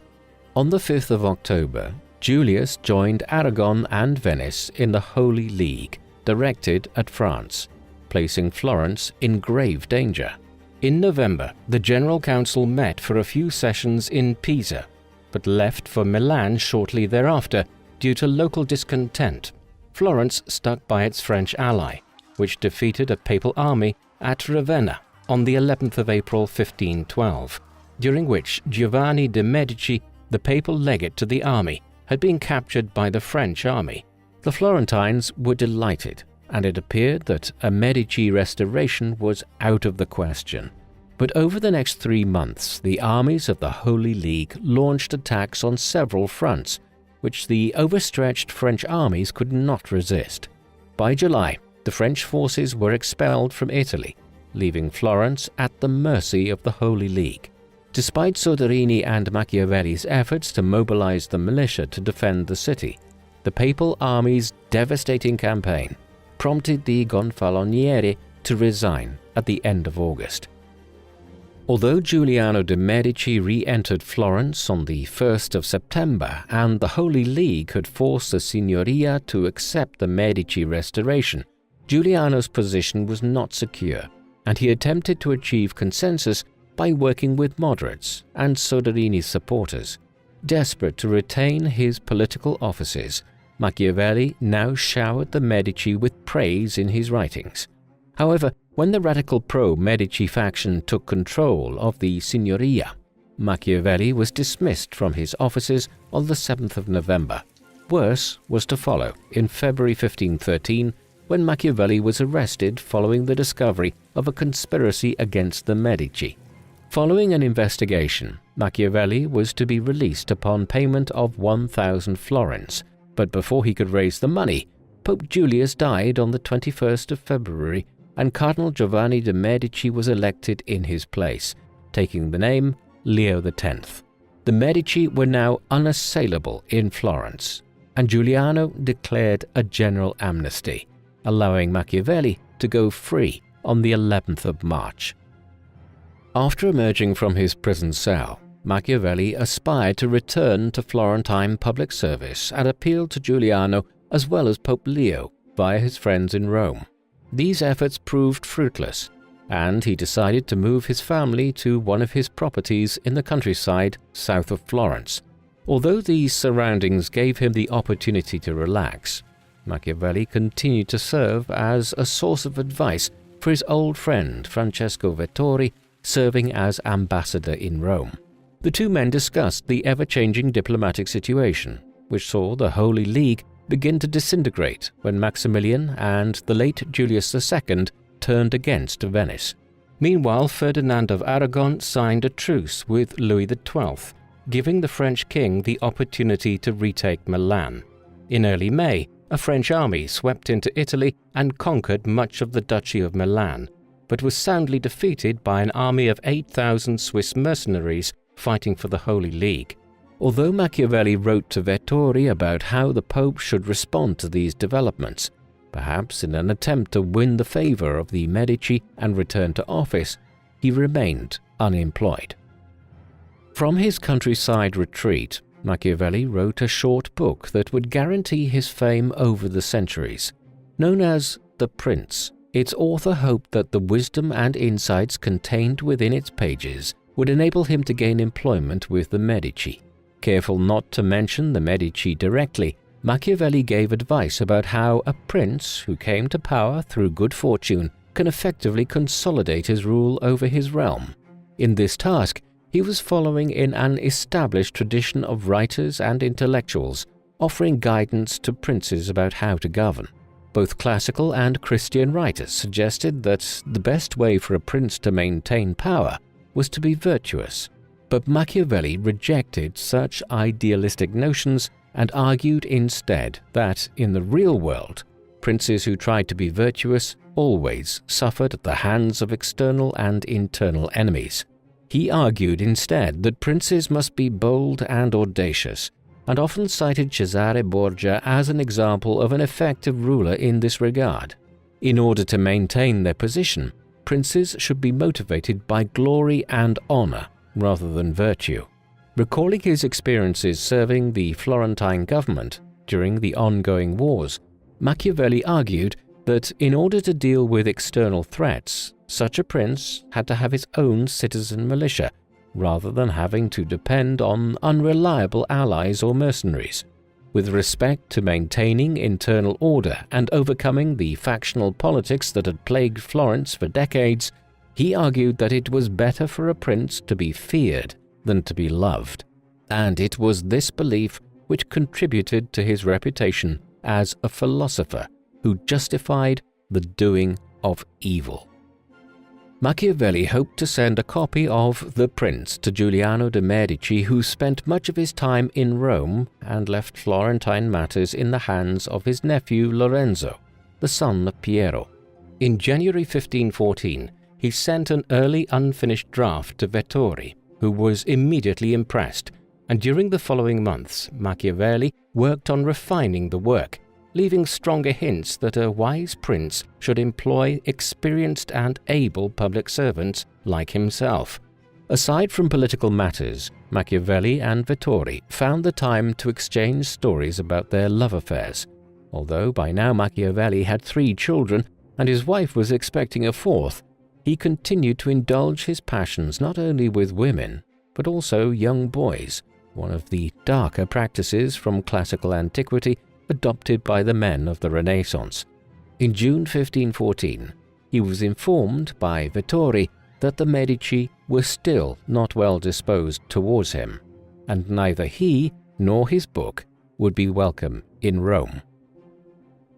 Speaker 1: On the 5th of October, Julius joined Aragon and Venice in the Holy League, directed at France, placing Florence in grave danger. In November, the General Council met for a few sessions in Pisa, but left for Milan shortly thereafter due to local discontent. Florence stuck by its French ally, which defeated a papal army at Ravenna on the 11th of April 1512, during which Giovanni de' Medici, the papal legate to the army, had been captured by the French army. The Florentines were delighted, and it appeared that a Medici restoration was out of the question. But over the next 3 months, the armies of the Holy League launched attacks on several fronts, which the overstretched French armies could not resist. By July, the French forces were expelled from Italy, leaving Florence at the mercy of the Holy League. Despite Soderini and Machiavelli's efforts to mobilize the militia to defend the city, the papal army's devastating campaign prompted the Gonfaloniere to resign at the end of August. Although Giuliano de' Medici re-entered Florence on the 1st of September and the Holy League had forced the Signoria to accept the Medici restoration, Giuliano's position was not secure, and he attempted to achieve consensus by working with moderates and Soderini's supporters. Desperate to retain his political offices, Machiavelli now showered the Medici with praise in his writings. However, when the radical pro-Medici faction took control of the Signoria, Machiavelli was dismissed from his offices on the 7th of November. Worse was to follow in February 1513, when Machiavelli was arrested following the discovery of a conspiracy against the Medici. Following an investigation, Machiavelli was to be released upon payment of 1,000 florins, but before he could raise the money, Pope Julius died on the 21st of February, and Cardinal Giovanni de' Medici was elected in his place, taking the name Leo X. The Medici were now unassailable in Florence, and Giuliano declared a general amnesty, allowing Machiavelli to go free on the 11th of March. After emerging from his prison cell, Machiavelli aspired to return to Florentine public service and appealed to Giuliano as well as Pope Leo via his friends in Rome. These efforts proved fruitless, and he decided to move his family to one of his properties in the countryside south of Florence. Although these surroundings gave him the opportunity to relax, Machiavelli continued to serve as a source of advice for his old friend Francesco Vettori, serving as ambassador in Rome. The two men discussed the ever-changing diplomatic situation, which saw the Holy League begin to disintegrate when Maximilian and the late Julius II turned against Venice. Meanwhile, Ferdinand of Aragon signed a truce with Louis XII, giving the French king the opportunity to retake Milan. In early May, a French army swept into Italy and conquered much of the Duchy of Milan, but was soundly defeated by an army of 8,000 Swiss mercenaries fighting for the Holy League. Although Machiavelli wrote to Vettori about how the Pope should respond to these developments, perhaps in an attempt to win the favor of the Medici and return to office, he remained unemployed. From his countryside retreat, Machiavelli wrote a short book that would guarantee his fame over the centuries. Known as The Prince, its author hoped that the wisdom and insights contained within its pages would enable him to gain employment with the Medici. Careful not to mention the Medici directly, Machiavelli gave advice about how a prince who came to power through good fortune can effectively consolidate his rule over his realm. In this task, he was following in an established tradition of writers and intellectuals, offering guidance to princes about how to govern. Both classical and Christian writers suggested that the best way for a prince to maintain power was to be virtuous, but Machiavelli rejected such idealistic notions and argued instead that, in the real world, princes who tried to be virtuous always suffered at the hands of external and internal enemies. He argued instead that princes must be bold and audacious, and often cited Cesare Borgia as an example of an effective ruler in this regard. In order to maintain their position, princes should be motivated by glory and honor rather than virtue. Recalling his experiences serving the Florentine government during the ongoing wars, Machiavelli argued that in order to deal with external threats, such a prince had to have his own citizen militia, rather than having to depend on unreliable allies or mercenaries. With respect to maintaining internal order and overcoming the factional politics that had plagued Florence for decades, he argued that it was better for a prince to be feared than to be loved, and it was this belief which contributed to his reputation as a philosopher who justified the doing of evil. Machiavelli hoped to send a copy of The Prince to Giuliano de' Medici, who spent much of his time in Rome and left Florentine matters in the hands of his nephew Lorenzo, the son of Piero. In January 1514, he sent an early unfinished draft to Vettori, who was immediately impressed, and during the following months, Machiavelli worked on refining the work, leaving stronger hints that a wise prince should employ experienced and able public servants like himself. Aside from political matters, Machiavelli and Vittori found the time to exchange stories about their love affairs. Although by now Machiavelli had 3 children and his wife was expecting a 4th, he continued to indulge his passions not only with women, but also young boys, one of the darker practices from classical antiquity adopted by the men of the Renaissance. In June 1514, he was informed by Vittori that the Medici were still not well disposed towards him, and neither he nor his book would be welcome in Rome.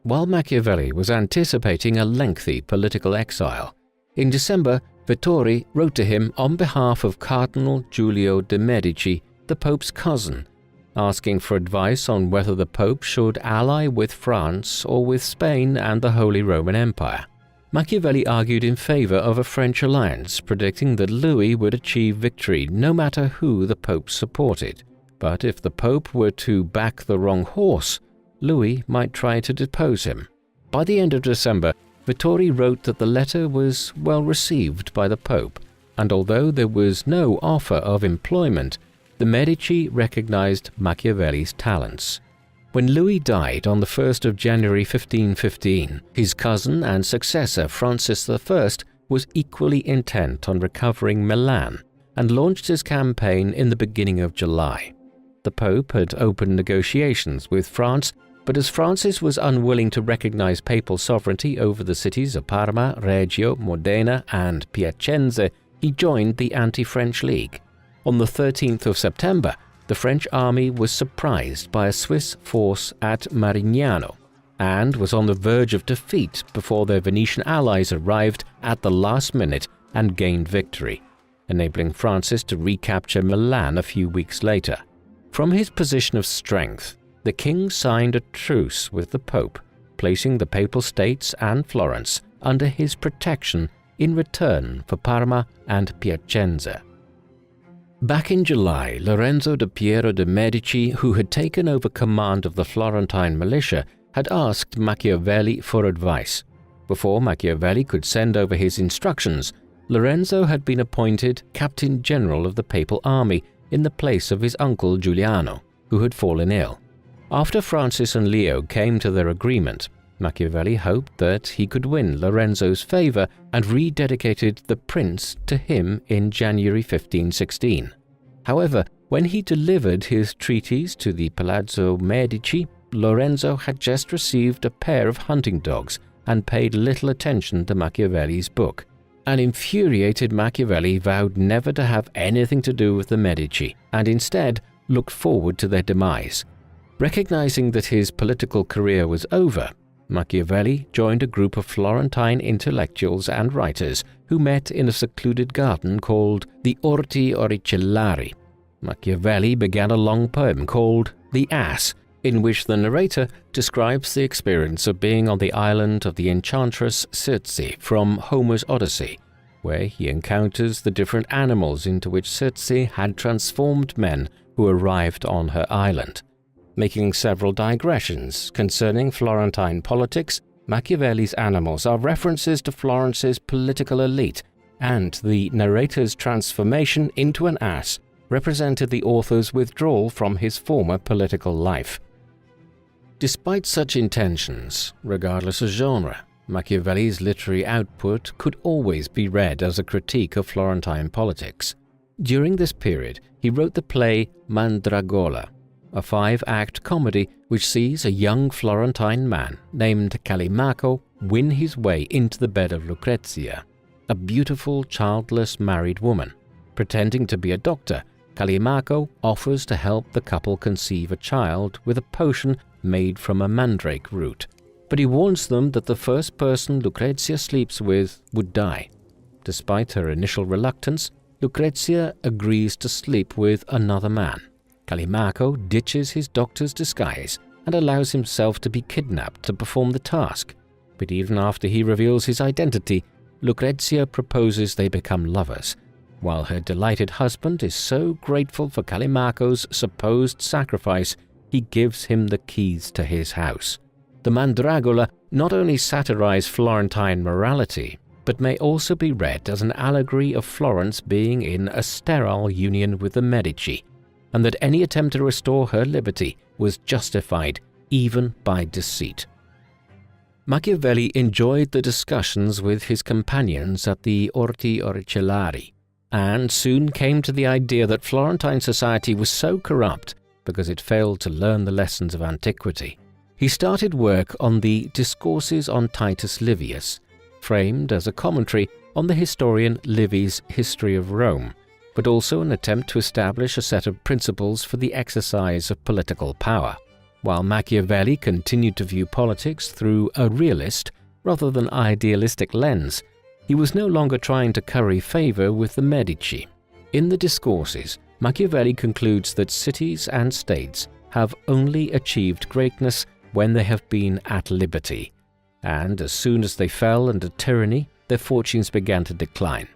Speaker 1: While Machiavelli was anticipating a lengthy political exile, in December, Vittori wrote to him on behalf of Cardinal Giulio de' Medici, the Pope's cousin, asking for advice on whether the Pope should ally with France or with Spain and the Holy Roman Empire. Machiavelli argued in favor of a French alliance, predicting that Louis would achieve victory no matter who the Pope supported. But if the Pope were to back the wrong horse, Louis might try to depose him. By the end of December, Vittori wrote that the letter was well received by the Pope, and although there was no offer of employment, the Medici recognized Machiavelli's talents. When Louis died on the 1st of January 1515, his cousin and successor Francis I was equally intent on recovering Milan and launched his campaign in the beginning of July. The Pope had opened negotiations with France, but as Francis was unwilling to recognize papal sovereignty over the cities of Parma, Reggio, Modena, and Piacenza, he joined the Anti-French League. On the 13th of September, the French army was surprised by a Swiss force at Marignano and was on the verge of defeat before their Venetian allies arrived at the last minute and gained victory, enabling Francis to recapture Milan a few weeks later. From his position of strength, the king signed a truce with the Pope, placing the Papal States and Florence under his protection in return for Parma and Piacenza. Back in July, Lorenzo de' Piero de' Medici, who had taken over command of the Florentine militia, had asked Machiavelli for advice. Before Machiavelli could send over his instructions, Lorenzo had been appointed Captain General of the Papal Army in the place of his uncle Giuliano, who had fallen ill. After Francis and Leo came to their agreement, Machiavelli hoped that he could win Lorenzo's favor and rededicated the prince to him in January 1516. However, when he delivered his treatise to the Palazzo Medici, Lorenzo had just received a pair of hunting dogs and paid little attention to Machiavelli's book. An infuriated Machiavelli vowed never to have anything to do with the Medici and instead looked forward to their demise. Recognizing that his political career was over, Machiavelli joined a group of Florentine intellectuals and writers who met in a secluded garden called the Orti Oricellari. Machiavelli began a long poem called The Ass, in which the narrator describes the experience of being on the island of the enchantress Circe from Homer's Odyssey, where he encounters the different animals into which Circe had transformed men who arrived on her island. Making several digressions concerning Florentine politics, Machiavelli's animals are references to Florence's political elite, and the narrator's transformation into an ass represented the author's withdrawal from his former political life. Despite such intentions, regardless of genre, Machiavelli's literary output could always be read as a critique of Florentine politics. During this period, he wrote the play Mandragola, a 5-act comedy which sees a young Florentine man named Callimaco win his way into the bed of Lucrezia, a beautiful childless married woman. Pretending to be a doctor, Callimaco offers to help the couple conceive a child with a potion made from a mandrake root, but he warns them that the first person Lucrezia sleeps with would die. Despite her initial reluctance, Lucrezia agrees to sleep with another man. Callimaco ditches his doctor's disguise and allows himself to be kidnapped to perform the task. But even after he reveals his identity, Lucrezia proposes they become lovers. While her delighted husband is so grateful for Callimaco's supposed sacrifice, he gives him the keys to his house. The Mandragola not only satirize Florentine morality, but may also be read as an allegory of Florence being in a sterile union with the Medici, and that any attempt to restore her liberty was justified even by deceit. Machiavelli enjoyed the discussions with his companions at the Orti Oricellari, and soon came to the idea that Florentine society was so corrupt because it failed to learn the lessons of antiquity. He started work on the Discourses on Titus Livius, framed as a commentary on the historian Livy's History of Rome, but also an attempt to establish a set of principles for the exercise of political power. While Machiavelli continued to view politics through a realist rather than idealistic lens, he was no longer trying to curry favor with the Medici. In the Discourses, Machiavelli concludes that cities and states have only achieved greatness when they have been at liberty, and as soon as they fell under tyranny, their fortunes began to decline.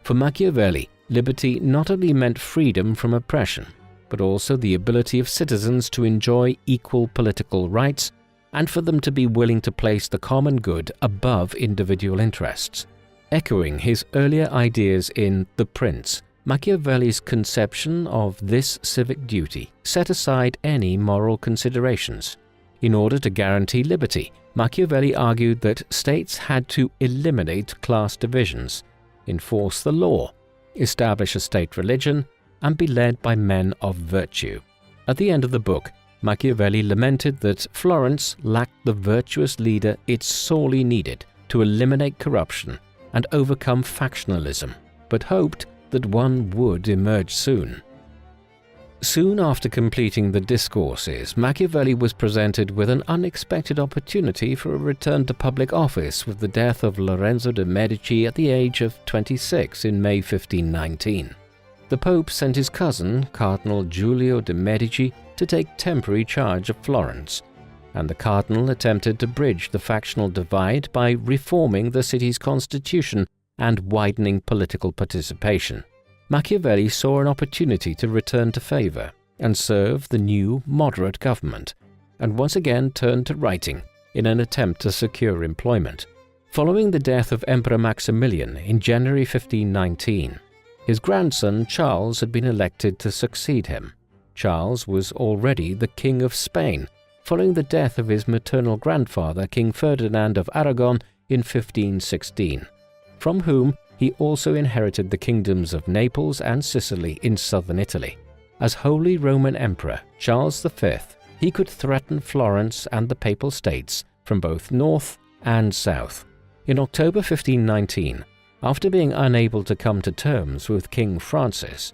Speaker 1: For Machiavelli, liberty not only meant freedom from oppression, but also the ability of citizens to enjoy equal political rights and for them to be willing to place the common good above individual interests. Echoing his earlier ideas in The Prince, Machiavelli's conception of this civic duty set aside any moral considerations. In order to guarantee liberty, Machiavelli argued that states had to eliminate class divisions, enforce the law, establish a state religion, and be led by men of virtue. At the end of the book, Machiavelli lamented that Florence lacked the virtuous leader it sorely needed to eliminate corruption and overcome factionalism, but hoped that one would emerge soon. Soon after completing the Discourses, Machiavelli was presented with an unexpected opportunity for a return to public office with the death of Lorenzo de' Medici at the age of 26 in May 1519. The Pope sent his cousin, Cardinal Giulio de' Medici, to take temporary charge of Florence, and the cardinal attempted to bridge the factional divide by reforming the city's constitution and widening political participation. Machiavelli saw an opportunity to return to favor and serve the new moderate government, and once again turned to writing in an attempt to secure employment. Following the death of Emperor Maximilian in January 1519, his grandson Charles had been elected to succeed him. Charles was already the King of Spain, following the death of his maternal grandfather, King Ferdinand of Aragon, in 1516, from whom he also inherited the kingdoms of Naples and Sicily in southern Italy. As Holy Roman Emperor Charles V, he could threaten Florence and the Papal States from both north and south. In October 1519, after being unable to come to terms with King Francis,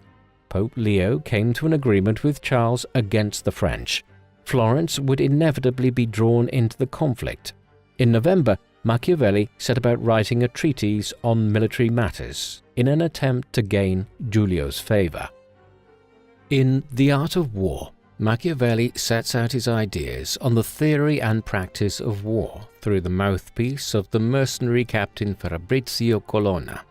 Speaker 1: Pope Leo came to an agreement with Charles against the French. Florence would inevitably be drawn into the conflict. In November, Machiavelli set about writing a treatise on military matters in an attempt to gain Giulio's favor. In The Art of War, Machiavelli sets out his ideas on the theory and practice of war through the mouthpiece of the mercenary captain Fabrizio Colonna.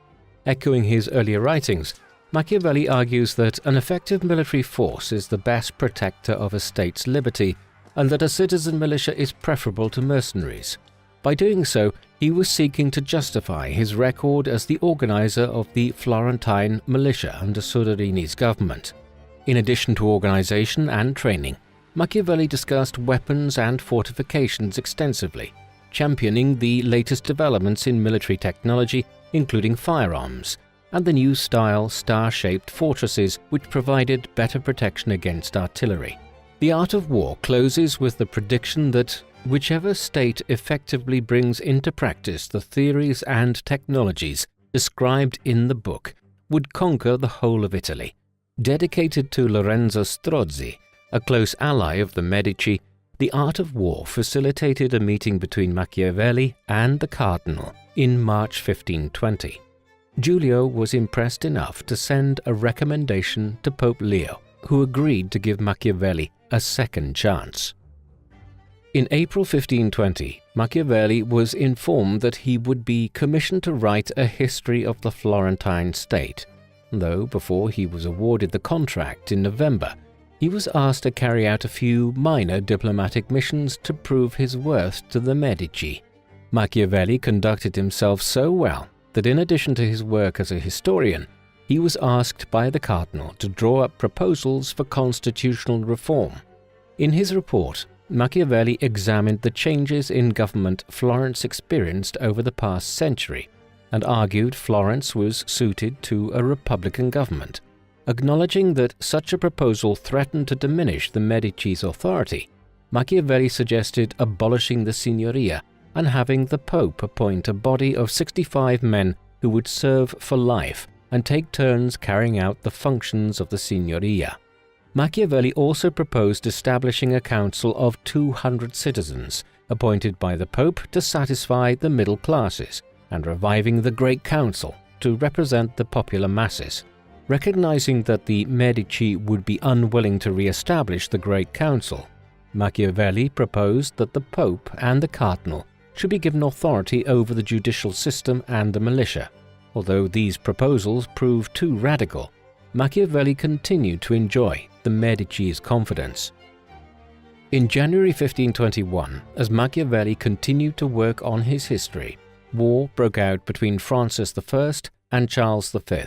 Speaker 1: Echoing his earlier writings, Machiavelli argues that an effective military force is the best protector of a state's liberty and that a citizen militia is preferable to mercenaries. By doing so, he was seeking to justify his record as the organizer of the Florentine militia under Soderini's government. In addition to organization and training, Machiavelli discussed weapons and fortifications extensively, championing the latest developments in military technology, including firearms, and the new style star-shaped fortresses which provided better protection against artillery. The Art of War closes with the prediction that whichever state effectively brings into practice the theories and technologies described in the book would conquer the whole of Italy. Dedicated to Lorenzo Strozzi, a close ally of the Medici, The Art of War facilitated a meeting between Machiavelli and the cardinal in March 1520. Giulio was impressed enough to send a recommendation to Pope Leo, who agreed to give Machiavelli a second chance. In April 1520, Machiavelli was informed that he would be commissioned to write a history of the Florentine state, though before he was awarded the contract in November, he was asked to carry out a few minor diplomatic missions to prove his worth to the Medici. Machiavelli conducted himself so well that in addition to his work as a historian, he was asked by the cardinal to draw up proposals for constitutional reform. In his report, Machiavelli examined the changes in government Florence experienced over the past century and argued Florence was suited to a republican government. Acknowledging that such a proposal threatened to diminish the Medici's authority, Machiavelli suggested abolishing the Signoria and having the Pope appoint a body of 65 men who would serve for life and take turns carrying out the functions of the Signoria. Machiavelli also proposed establishing a council of 200 citizens appointed by the Pope to satisfy the middle classes and reviving the Great Council to represent the popular masses. Recognizing that the Medici would be unwilling to re-establish the Great Council, Machiavelli proposed that the Pope and the Cardinal should be given authority over the judicial system and the militia. Although these proposals proved too radical, Machiavelli continued to enjoy the Medici's confidence. In January 1521, as Machiavelli continued to work on his history, war broke out between Francis I and Charles V,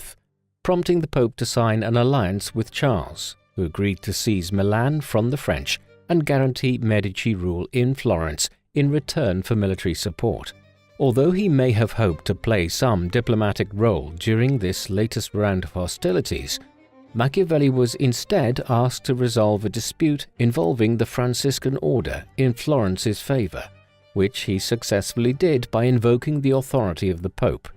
Speaker 1: prompting the Pope to sign an alliance with Charles, who agreed to seize Milan from the French and guarantee Medici rule in Florence in return for military support. Although he may have hoped to play some diplomatic role during this latest round of hostilities, Machiavelli was instead asked to resolve a dispute involving the Franciscan order in Florence's favor, which he successfully did by invoking the authority of the Pope.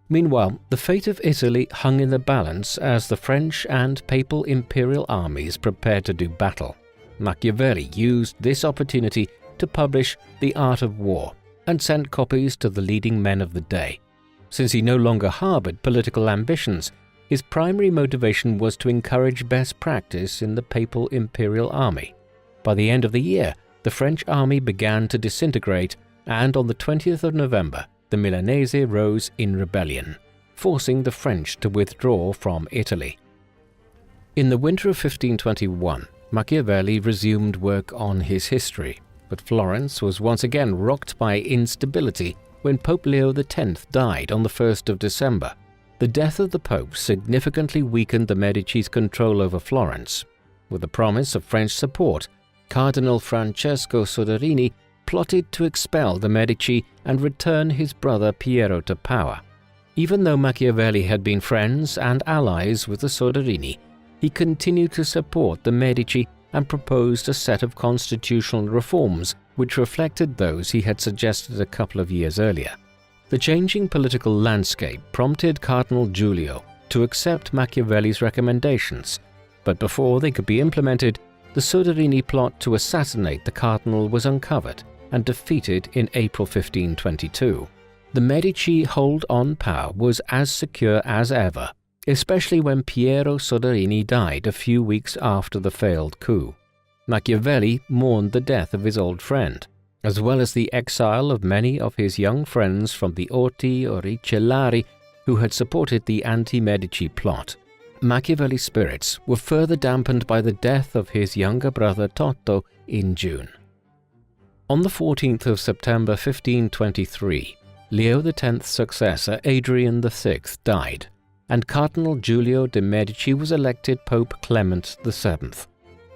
Speaker 1: Meanwhile, the fate of Italy hung in the balance as the French and papal imperial armies prepared to do battle. Machiavelli used this opportunity to publish The Art of War and sent copies to the leading men of the day. Since he no longer harbored political ambitions, his primary motivation was to encourage best practice in the papal imperial army. By the end of the year, the French army began to disintegrate, and on the 20th of November, the Milanese rose in rebellion, forcing the French to withdraw from Italy. In the winter of 1521, Machiavelli resumed work on his history, but Florence was once again rocked by instability when Pope Leo X died on the 1st of December. The death of the Pope significantly weakened the Medici's control over Florence. With the promise of French support, Cardinal Francesco Soderini plotted to expel the Medici and return his brother Piero to power. Even though Machiavelli had been friends and allies with the Soderini, he continued to support the Medici and proposed a set of constitutional reforms which reflected those he had suggested a couple of years earlier. The changing political landscape prompted Cardinal Giulio to accept Machiavelli's recommendations, but before they could be implemented, the Soderini plot to assassinate the cardinal was uncovered and defeated in April 1522. The Medici hold on power was as secure as ever, especially when Piero Soderini died a few weeks after the failed coup. Machiavelli mourned the death of his old friend, as well as the exile of many of his young friends from the Orti Oricellari who had supported the anti-Medici plot. Machiavelli's spirits were further dampened by the death of his younger brother Totto in June. On the 14th of September 1523, Leo X's successor Adrian VI died, and Cardinal Giulio de' Medici was elected Pope Clement VII.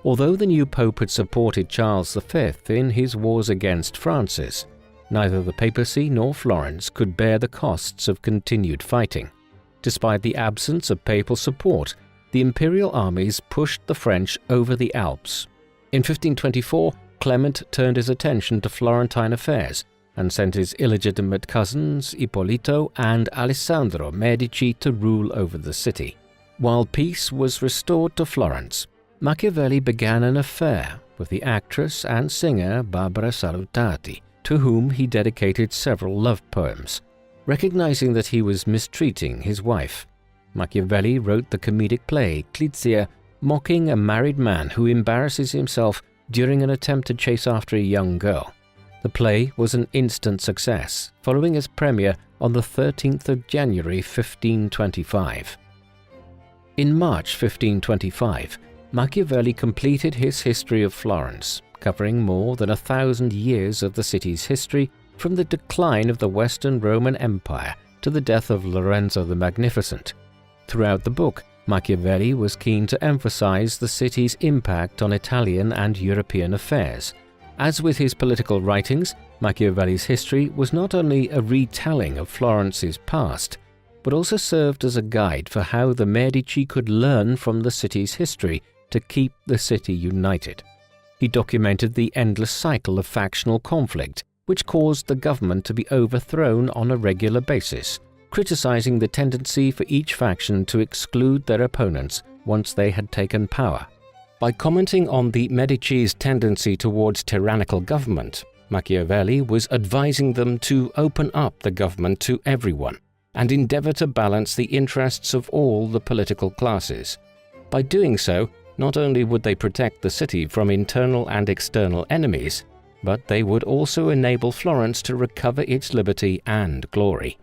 Speaker 1: Although the new pope had supported Charles V in his wars against Francis, neither the papacy nor Florence could bear the costs of continued fighting. Despite the absence of papal support, the imperial armies pushed the French over the Alps. In 1524, Clement turned his attention to Florentine affairs and sent his illegitimate cousins Ippolito and Alessandro Medici to rule over the city. While peace was restored to Florence, Machiavelli began an affair with the actress and singer Barbara Salutati, to whom he dedicated several love poems. Recognizing that he was mistreating his wife, Machiavelli wrote the comedic play Clizia, mocking a married man who embarrasses himself during an attempt to chase after a young girl. The play was an instant success, following its premiere on the 13th of January 1525. In March 1525, Machiavelli completed his history of Florence, covering more than 1,000 years of the city's history from the decline of the Western Roman Empire to the death of Lorenzo the Magnificent. Throughout the book, Machiavelli was keen to emphasize the city's impact on Italian and European affairs. As with his political writings, Machiavelli's history was not only a retelling of Florence's past, but also served as a guide for how the Medici could learn from the city's history to keep the city united. He documented the endless cycle of factional conflict which caused the government to be overthrown on a regular basis, criticizing the tendency for each faction to exclude their opponents once they had taken power. By commenting on the Medici's tendency towards tyrannical government, Machiavelli was advising them to open up the government to everyone and endeavor to balance the interests of all the political classes. By doing so, not only would they protect the city from internal and external enemies, but they would also enable Florence to recover its liberty and glory.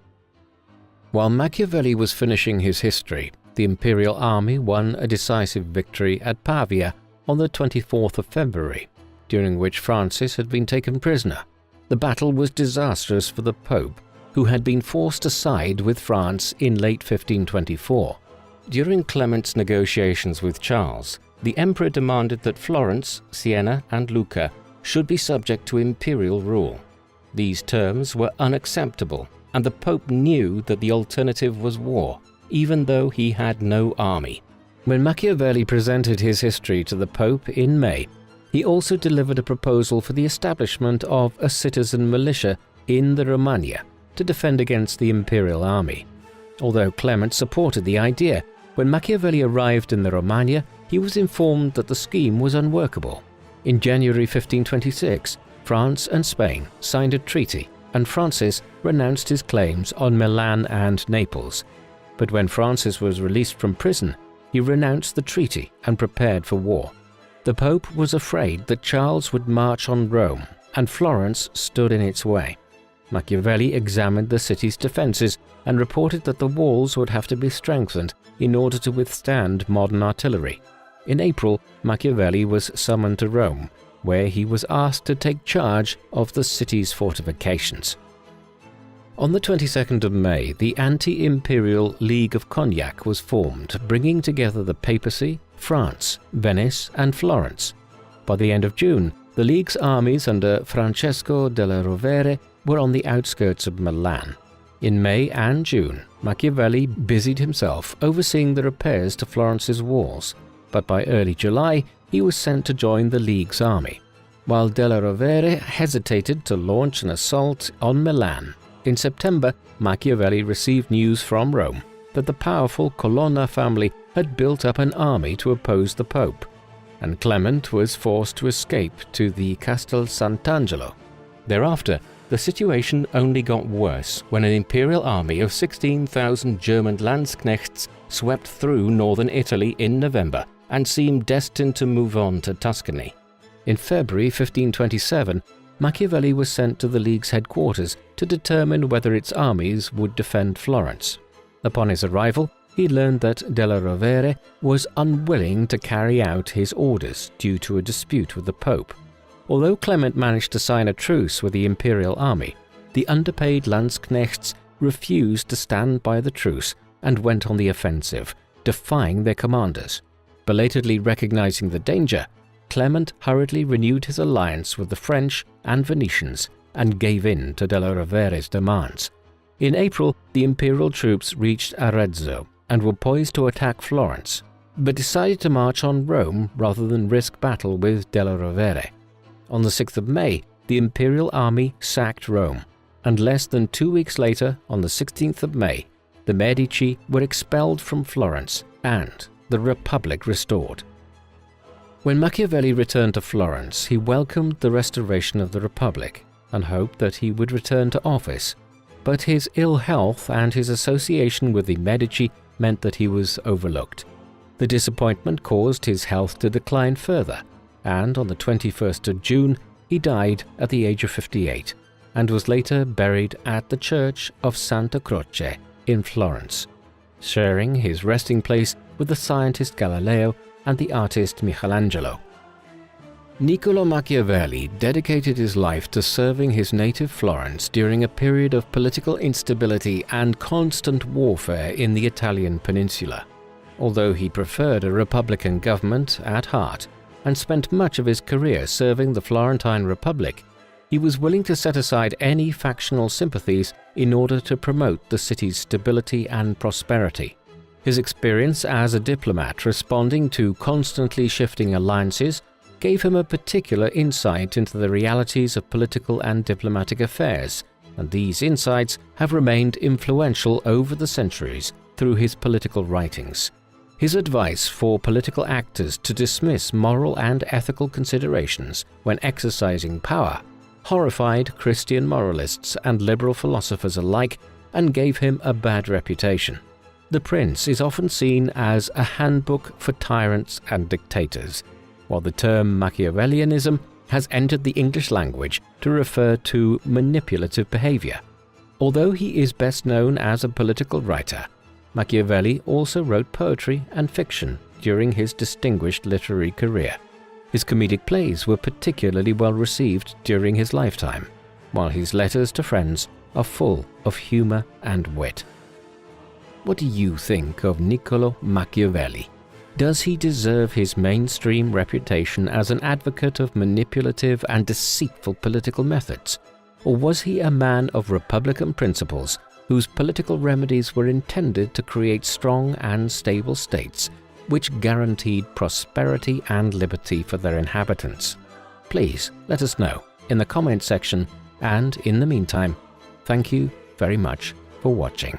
Speaker 1: While Machiavelli was finishing his history, the imperial army won a decisive victory at Pavia on the 24th of February, during which Francis had been taken prisoner. The battle was disastrous for the Pope, who had been forced to side with France in late 1524. During Clement's negotiations with Charles, the emperor demanded that Florence, Siena, and Lucca should be subject to imperial rule. These terms were unacceptable, and the Pope knew that the alternative was war, even though he had no army. When Machiavelli presented his history to the Pope in May, he also delivered a proposal for the establishment of a citizen militia in the Romagna to defend against the imperial army. Although Clement supported the idea, when Machiavelli arrived in the Romagna, he was informed that the scheme was unworkable. In January 1526, France and Spain signed a treaty, and Francis renounced his claims on Milan and Naples. But when Francis was released from prison, he renounced the treaty and prepared for war. The Pope was afraid that Charles would march on Rome, and Florence stood in its way. Machiavelli examined the city's defenses and reported that the walls would have to be strengthened in order to withstand modern artillery. In April, Machiavelli was summoned to Rome, where he was asked to take charge of the city's fortifications. On the 22nd of May, the Anti-Imperial League of Cognac was formed, bringing together the papacy, France, Venice, and Florence. By the end of June, the League's armies under Francesco della Rovere were on the outskirts of Milan. In May and June, Machiavelli busied himself overseeing the repairs to Florence's walls, but by early July he was sent to join the League's army, while della Rovere hesitated to launch an assault on Milan. In September, Machiavelli received news from Rome that the powerful Colonna family had built up an army to oppose the Pope, and Clement was forced to escape to the Castel Sant'Angelo. Thereafter, the situation only got worse when an imperial army of 16,000 German Landsknechts swept through northern Italy in November and seemed destined to move on to Tuscany. In February 1527, Machiavelli was sent to the League's headquarters to determine whether its armies would defend Florence. Upon his arrival, he learned that della Rovere was unwilling to carry out his orders due to a dispute with the Pope. Although Clement managed to sign a truce with the imperial army, the underpaid Landsknechts refused to stand by the truce and went on the offensive, defying their commanders. Belatedly recognizing the danger, Clement hurriedly renewed his alliance with the French and Venetians and gave in to della Rovere's demands. In April, the imperial troops reached Arezzo and were poised to attack Florence, but decided to march on Rome rather than risk battle with della Rovere. On the 6th of May, the imperial army sacked Rome, and less than 2 weeks later, on the 16th of May, the Medici were expelled from Florence and the Republic restored. When Machiavelli returned to Florence, he welcomed the restoration of the Republic and hoped that he would return to office, but his ill health and his association with the Medici meant that he was overlooked. The disappointment caused his health to decline further, and on the 21st of June he died at the age of 58 and was later buried at the church of Santa Croce in Florence, sharing his resting place with the scientist Galileo and the artist Michelangelo. Niccolò Machiavelli dedicated his life to serving his native Florence during a period of political instability and constant warfare in the Italian peninsula. Although he preferred a republican government at heart and spent much of his career serving the Florentine Republic, he was willing to set aside any factional sympathies in order to promote the city's stability and prosperity. His experience as a diplomat responding to constantly shifting alliances gave him a particular insight into the realities of political and diplomatic affairs, and these insights have remained influential over the centuries through his political writings. His advice for political actors to dismiss moral and ethical considerations when exercising power horrified Christian moralists and liberal philosophers alike and gave him a bad reputation. The Prince is often seen as a handbook for tyrants and dictators, while the term Machiavellianism has entered the English language to refer to manipulative behavior. Although he is best known as a political writer, Machiavelli also wrote poetry and fiction during his distinguished literary career. His comedic plays were particularly well received during his lifetime, while his letters to friends are full of humor and wit. What do you think of Niccolò Machiavelli? Does he deserve his mainstream reputation as an advocate of manipulative and deceitful political methods? Or was he a man of republican principles whose political remedies were intended to create strong and stable states which guaranteed prosperity and liberty for their inhabitants? Please let us know in the comment section, and in the meantime, thank you very much for watching.